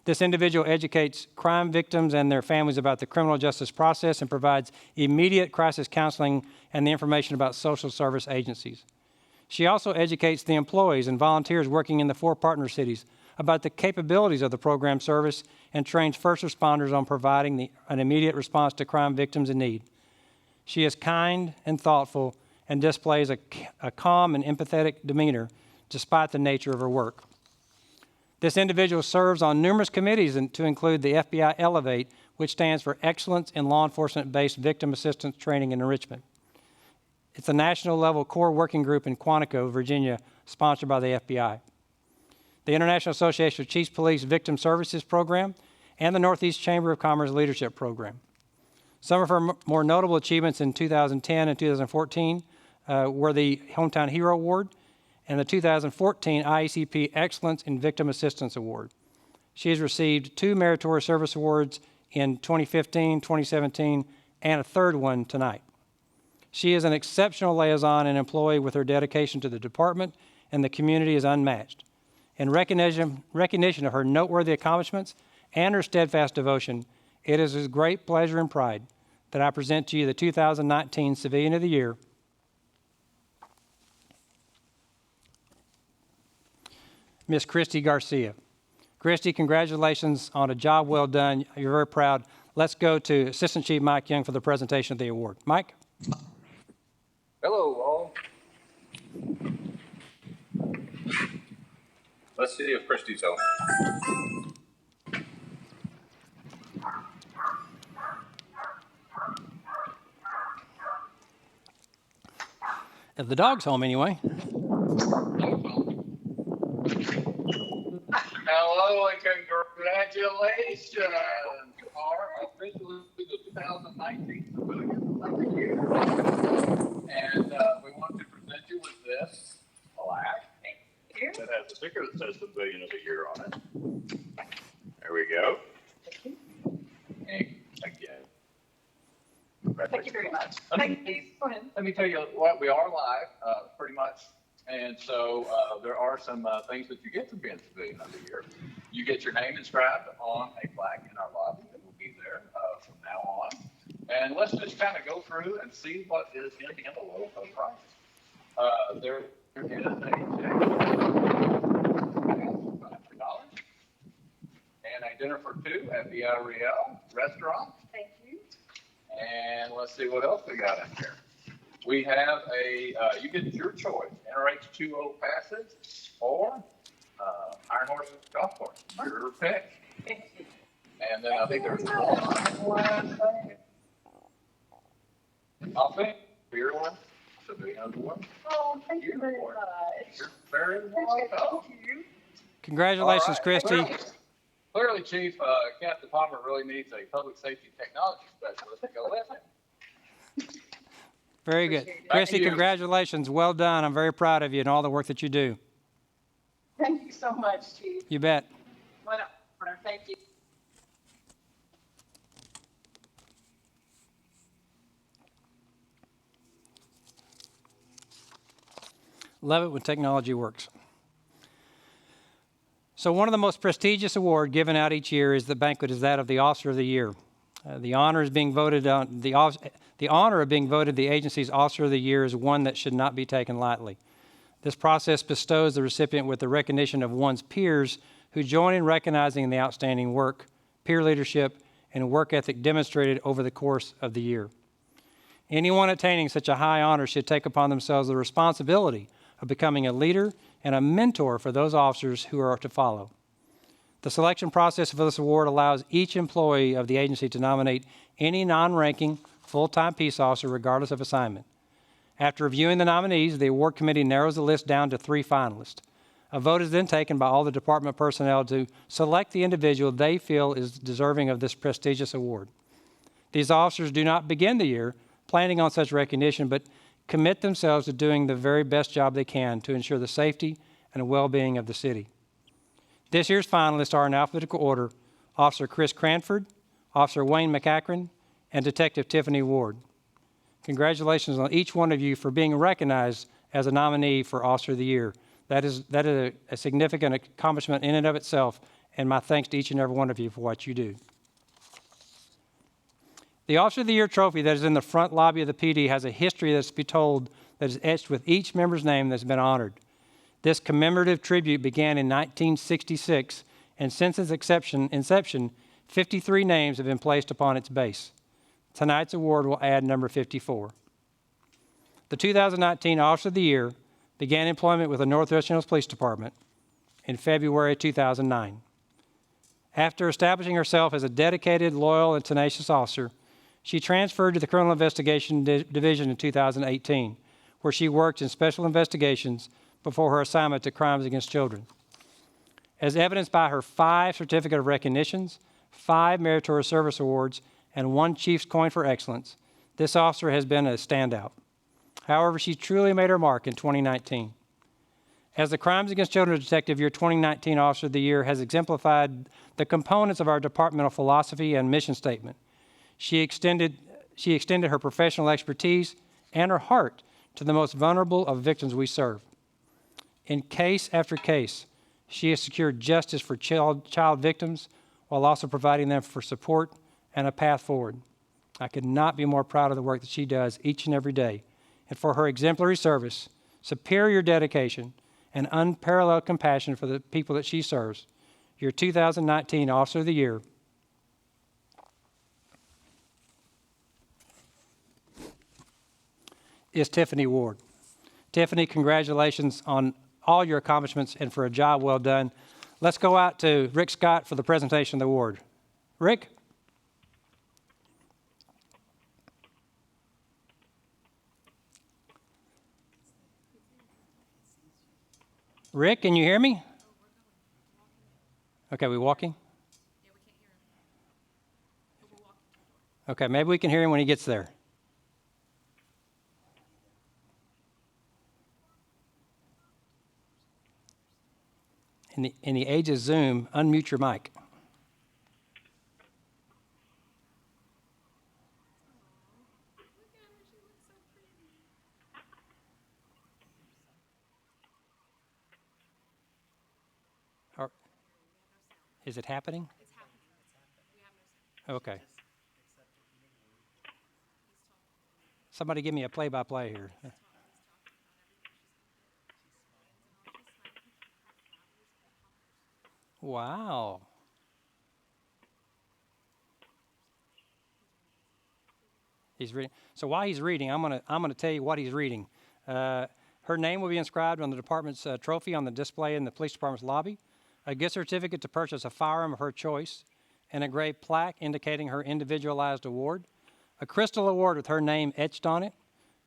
This individual educates crime victims and their families about the criminal justice process and provides immediate crisis counseling and the information about social service agencies. She also educates the employees and volunteers working in the 4 partner cities about the capabilities of the program service and trains first responders on providing an immediate response to crime victims in need. She is kind and thoughtful and displays a calm and empathetic demeanor despite the nature of her work. This individual serves on numerous committees to include the FBI Elevate, which stands for Excellence in Law Enforcement-Based Victim Assistance Training and Enrichment. It's a national level core working group in Quantico, Virginia, sponsored by the FBI. The International Association of Chiefs Police Victim Services Program, and the Northeast Chamber of Commerce Leadership Program. Some of her more notable achievements in 2010 and 2014 were the Hometown Hero Award and the 2014 IACP Excellence in Victim Assistance Award. She has received 2 Meritorious Service Awards in 2015, 2017, and a third one tonight. She is an exceptional liaison and employee with her dedication to the department and the community is unmatched. In recognition of her noteworthy accomplishments and her steadfast devotion, it is with great pleasure and pride that I present to you the 2019 Civilian of the Year, Miss Christy Garcia. Christy, congratulations on a job well done. You're very proud. Let's go to Assistant Chief Mike Young for the presentation of the award. Mike? Hello, all. Let's see if Christy's home. If the dog's home anyway. Hello and congratulations. You are officially the 2019 Civilian of the Year. And we want to present you with this plaque that has a sticker that says Civilian of the Year on it. There we go. And again. Thank you very much. Let me tell you what, we are live, pretty much. And so there are some things that you get for being Civilian of the Year. You get your name inscribed on a plaque in our lobby that will be there from now on. And let's just kind of go through and see what is in the envelope of prizes. There is a check for $500 and a dinner for 2 at the Real restaurant. Thank you. And let's see what else we got in here. We have you get your choice, NRH20 passes or Iron Horse Golf Course, your pick. Thank you. And then I think there's one last thing. I'll think for your one, Civilian of the One. Oh, thank you very much. You're very welcome. Thank you. Congratulations, All right. Christy. Clearly, Chief, Captain Palmer really needs a public safety technology specialist to go with him. Very good. Christy, congratulations. Well done. I'm very proud of you and all the work that you do. Thank you so much, Chief. You bet. What an honor. Thank you. Love it when technology works. So one of the most prestigious awards given out each year is the Banquet is that of the Officer of the Year. The honor of being voted the agency's Officer of the Year is one that should not be taken lightly. This process bestows the recipient with the recognition of one's peers who join in recognizing the outstanding work, peer leadership, and work ethic demonstrated over the course of the year. Anyone attaining such a high honor should take upon themselves the responsibility of becoming a leader and a mentor for those officers who are to follow. The selection process for this award allows each employee of the agency to nominate any non-ranking full-time peace officer regardless of assignment. After reviewing the nominees, the award committee narrows the list down to 3 finalists. A vote is then taken by all the department personnel to select the individual they feel is deserving of this prestigious award. These officers do not begin the year planning on such recognition, but commit themselves to doing the very best job they can to ensure the safety and well-being of the city. This year's finalists are in alphabetical order: Officer Chris Cranford, Officer Wayne McAkron, and Detective Tiffany Ward. Congratulations on each one of you for being recognized as a nominee for Officer of the Year. That is a significant accomplishment in and of itself, and my thanks to each and every one of you for what you do. The Officer of the Year trophy that is in the front lobby of the PD has a history that's to be told that is etched with each member's name that's been honored. This commemorative tribute began in 1966, and since its inception, 53 names have been placed upon its base. Tonight's award will add number 54. The 2019 Officer of the Year began employment with the Northwest Hills Police Department in February 2009. After establishing herself as a dedicated, loyal, and tenacious officer, she transferred to the Criminal Investigation Division in 2018, where she worked in special investigations before her assignment to crimes against children. As evidenced by her 5 certificate of recognitions, 5 meritorious service awards, and 1 Chief's Coin for Excellence, this officer has been a standout. However, she truly made her mark in 2019. As the Crimes Against Children Detective Year 2019 Officer of the Year has exemplified the components of our departmental philosophy and mission statement, she extended her professional expertise and her heart to the most vulnerable of victims we serve. In case after case, she has secured justice for child victims while also providing them for support and a path forward. I could not be more proud of the work that she does each and every day, and for her exemplary service, superior dedication, and unparalleled compassion for the people that she serves. Your 2019 Officer of the Year is Tiffany Ward. Tiffany, congratulations on all your accomplishments and for a job well done. Let's go out to Rick Scott for the presentation of the award. Rick? Rick, can you hear me? Okay, we walking? Okay, maybe we can hear him when he gets there. In the age of Zoom, unmute your mic. Is it happening? It's happening. We have no sound. Okay. Somebody give me a play-by-play here. Wow. He's reading. So while he's reading, I'm gonna tell you what he's reading. Her name will be inscribed on the department's trophy on the display in the police department's lobby. A gift certificate to purchase a firearm of her choice, an engraved plaque indicating her individualized award, a crystal award with her name etched on it,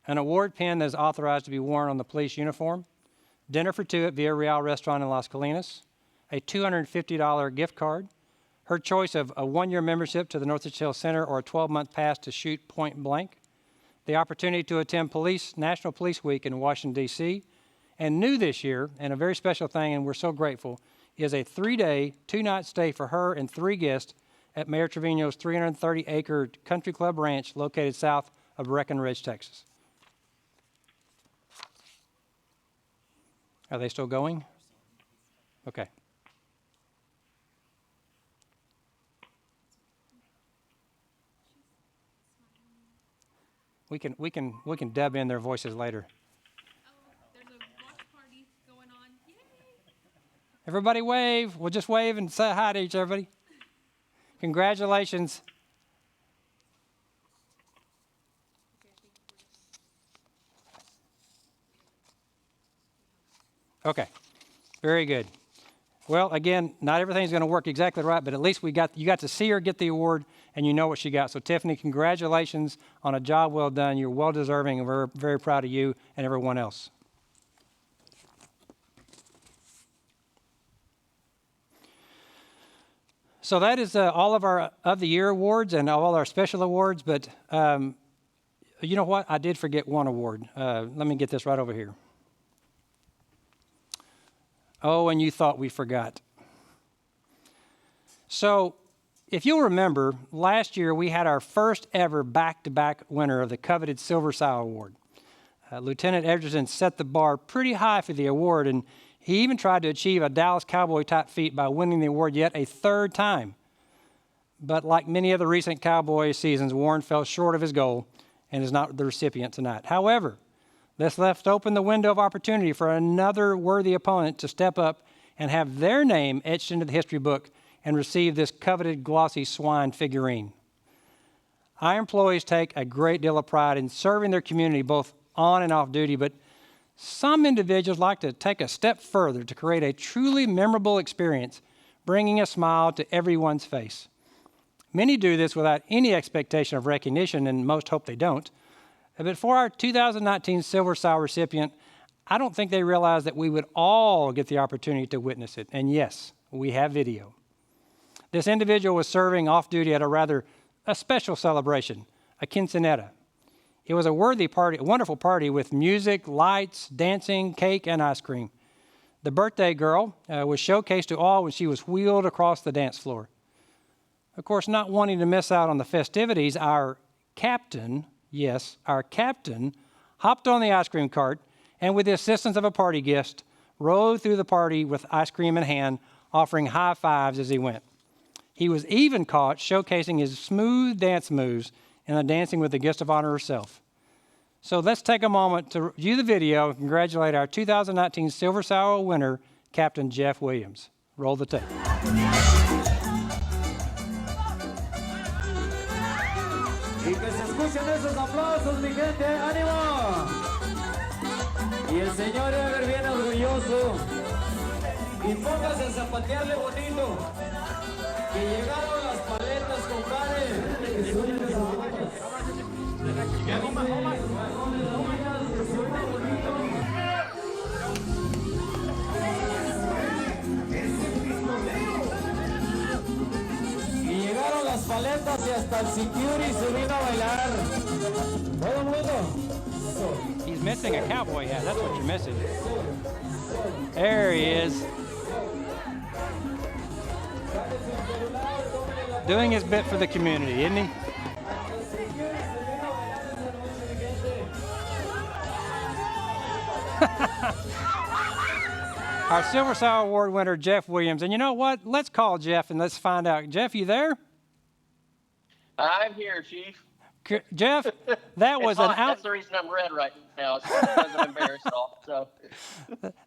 an award pin that is authorized to be worn on the police uniform, dinner for 2 at Villa Real Restaurant in Las Colinas, a $250 gift card, her choice of a 1-year membership to the Northwich Hills Center or a 12-month pass to shoot point blank, the opportunity to attend National Police Week in Washington, D.C., and new this year, and a very special thing, and we're so grateful, is a 3-day, 2-night stay for her and 3 guests at Mayor Trevino's 330-acre country club ranch located south of Breckenridge, Texas. Are they still going? Okay. We can dub in their voices later. There's a watch party going on. Yay! Everybody wave. We'll just wave and say hi to everybody. Congratulations. Okay, very good. Well, again, not everything's going to work exactly right, but at least you got to see her get the award, and you know what she got. So, Tiffany, congratulations on a job well done. You're well deserving, and we're very proud of you and everyone else. So that is all of our of the year awards and all our special awards. But you know what? I did forget one award. Let me get this right over here. Oh, and you thought we forgot. So if you'll remember, last year we had our first ever back-to-back winner of the coveted Silver Sow Award. Lieutenant Edgerton set the bar pretty high for the award, and he even tried to achieve a Dallas Cowboy-type feat by winning the award yet a 3rd time. But like many other recent Cowboy seasons, Warren fell short of his goal and is not the recipient tonight. However, this left open the window of opportunity for another worthy opponent to step up and have their name etched into the history book and receive this coveted glossy swine figurine. Our employees take a great deal of pride in serving their community both on and off duty, but some individuals like to take a step further to create a truly memorable experience, bringing a smile to everyone's face. Many do this without any expectation of recognition, and most hope they don't. But for our 2019 Silver Sow recipient, I don't think they realized that we would all get the opportunity to witness it. And yes, we have video. This individual was serving off-duty at a special celebration, a quinceanera. It was a worthy party, a wonderful party with music, lights, dancing, cake, and ice cream. The birthday girl was showcased to all when she was wheeled across the dance floor. Of course, not wanting to miss out on the festivities, our captain, yes, our captain, hopped on the ice cream cart and with the assistance of a party guest, rode through the party with ice cream in hand, offering high fives as he went. He was even caught showcasing his smooth dance moves in the dancing with the guest of honor herself. So let's take a moment to view the video and congratulate our 2019 Silver Sow winner, Captain Jeff Williams. Roll the tape. Y que se escuchen esos aplausos, mi gente, ánimo. Y el señor debe ver bien orgulloso. Y póngase a zapatearle bonito. Que llegaron las paletas, compadre. Que suenen esas vacas. Y llegaron las paletas y hasta el security se vino a bailar. Todo el mundo. He's missing a cowboy hat. That's what you're missing. There he is. Doing his bit for the community, isn't he? Our Silver Sow Award winner, Jeff Williams. And you know what? Let's call Jeff and let's find out. Jeff, you there? I'm here, Chief. Jeff, that was an out. That's the reason I'm red right now. It's because I'm embarrassed at all. So.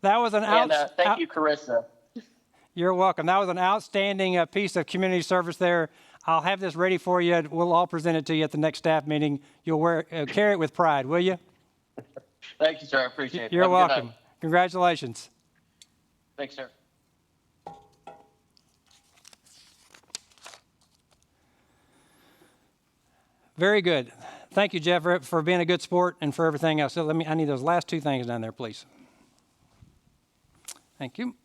That was an out. And thank you, Carissa. You're welcome. That was an outstanding piece of community service there. I'll have this ready for you. We'll all present it to you at the next staff meeting. You'll carry it with pride, will you? Thank you, sir. I appreciate it. You're welcome. Congratulations. Thanks, sir. Very good. Thank you, Jeff, for being a good sport and for everything else. So I need those last two things down there, please. Thank you.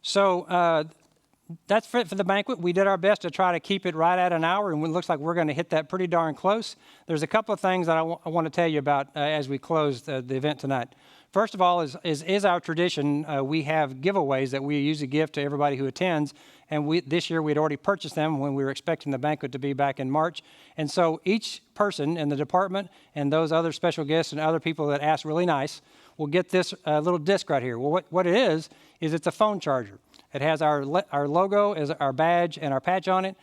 So that's it for the banquet. We did our best to try to keep it right at an hour, and it looks like we're going to hit that pretty darn close. There's a couple of things that I want to tell you about as we close the event tonight. First of all, is our tradition, we have giveaways that we usually give to everybody who attends, and this year we'd already purchased them when we were expecting the banquet to be back in March. And so each person in the department and those other special guests and other people that ask really nice will get this little disc right here. Well, what it is it's a phone charger. It has our logo, as our badge, and our patch on it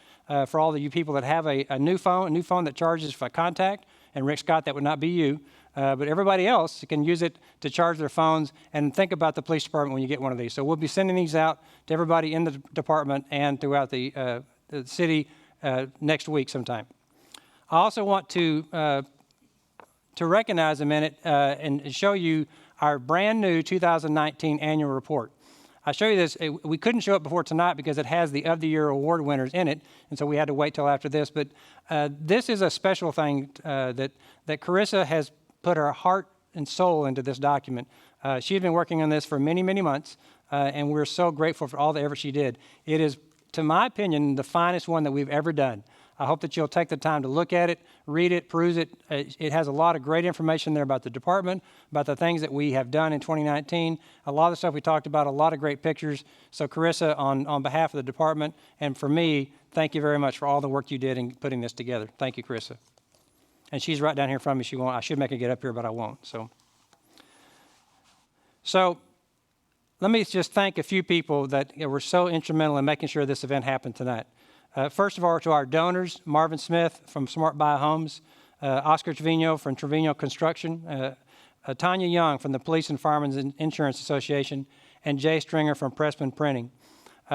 for all of you people that have a new phone that charges for contact. And Rick Scott, that would not be you. But everybody else can use it to charge their phones, and think about the police department when you get one of these. So we'll be sending these out to everybody in the department and throughout the city next week sometime. I also want to recognize a minute and show you our brand new 2019 annual report. I show you this. We couldn't show it before tonight because it has the of the year award winners in it, and so we had to wait till after this. But this is a special thing that Carissa has put her heart and soul into this document. She had been working on this for many, many months, and we're so grateful for all the effort she did. It is, to my opinion, the finest one that we've ever done. I hope that you'll take the time to look at it, read it, peruse it. It has a lot of great information there about the department, about the things that we have done in 2019, a lot of the stuff we talked about, a lot of great pictures. So Carissa, on behalf of the department and for me, thank you very much for all the work you did in putting this together. Thank you, Carissa. And she's right down here from me. She won't. I should make her get up here, but I won't. So let me just thank a few people that were so instrumental in making sure this event happened tonight. First of all, to our donors, Marvin Smith from Smart Buy Homes, Oscar Trevino from Trevino Construction, Tanya Young from the Police and Firemen's Insurance Association, and Jay Stringer from Pressman Printing.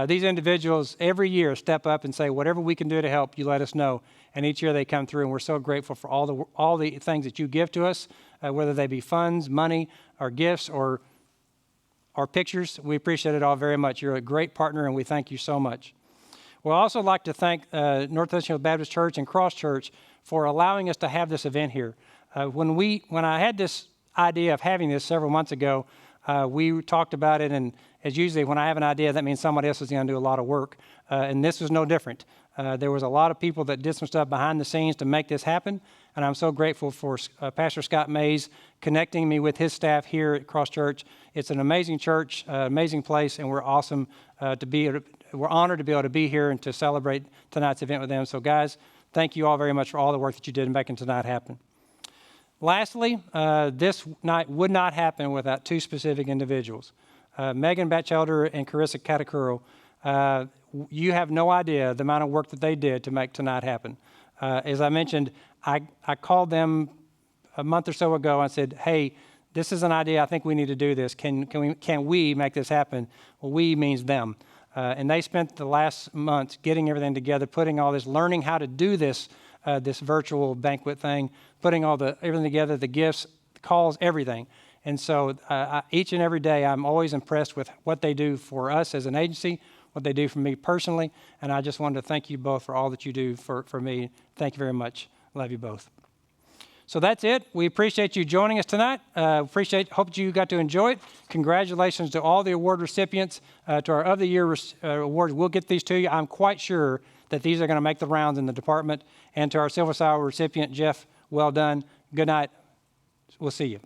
These individuals every year step up and say, whatever we can do to help, you let us know. And each year they come through, and we're so grateful for all the things that you give to us, whether they be funds, money, or gifts, or pictures. We appreciate it all very much. You're a great partner, and we thank you so much. We'd also like to thank North Richland Hills Baptist Church and Cross Church for allowing us to have this event here. When I had this idea of having this several months ago, we talked about it, and as usually when I have an idea, that means somebody else is going to do a lot of work, and this was no different. There was a lot of people that did some stuff behind the scenes to make this happen, and I'm so grateful for Pastor Scott Mays connecting me with his staff here at Cross Church. It's an amazing church, amazing place, and we're we're honored to be able to be here and to celebrate tonight's event with them. So guys, thank you all very much for all the work that you did in making tonight happen. Lastly, this night would not happen without two specific individuals. Megan Batchelder and Carissa Katakuro. You have no idea the amount of work that they did to make tonight happen. As I mentioned, I called them a month or so ago and said, hey, this is an idea, I think we need to do this. Can we make this happen? Well, we means them. And they spent the last month getting everything together, putting all this, learning how to do this virtual banquet thing, putting everything together, the gifts, the calls, everything. And so each and every day, I'm always impressed with what they do for us as an agency, what they do for me personally. And I just wanted to thank you both for all that you do for me. Thank you very much. Love you both. So that's it. We appreciate you joining us tonight. Hope you got to enjoy it. Congratulations to all the award recipients, to our of the year awards. We'll get these to you. I'm quite sure that these are going to make the rounds in the department. And to our Silver Star recipient, Jeff, well done. Good night. We'll see you.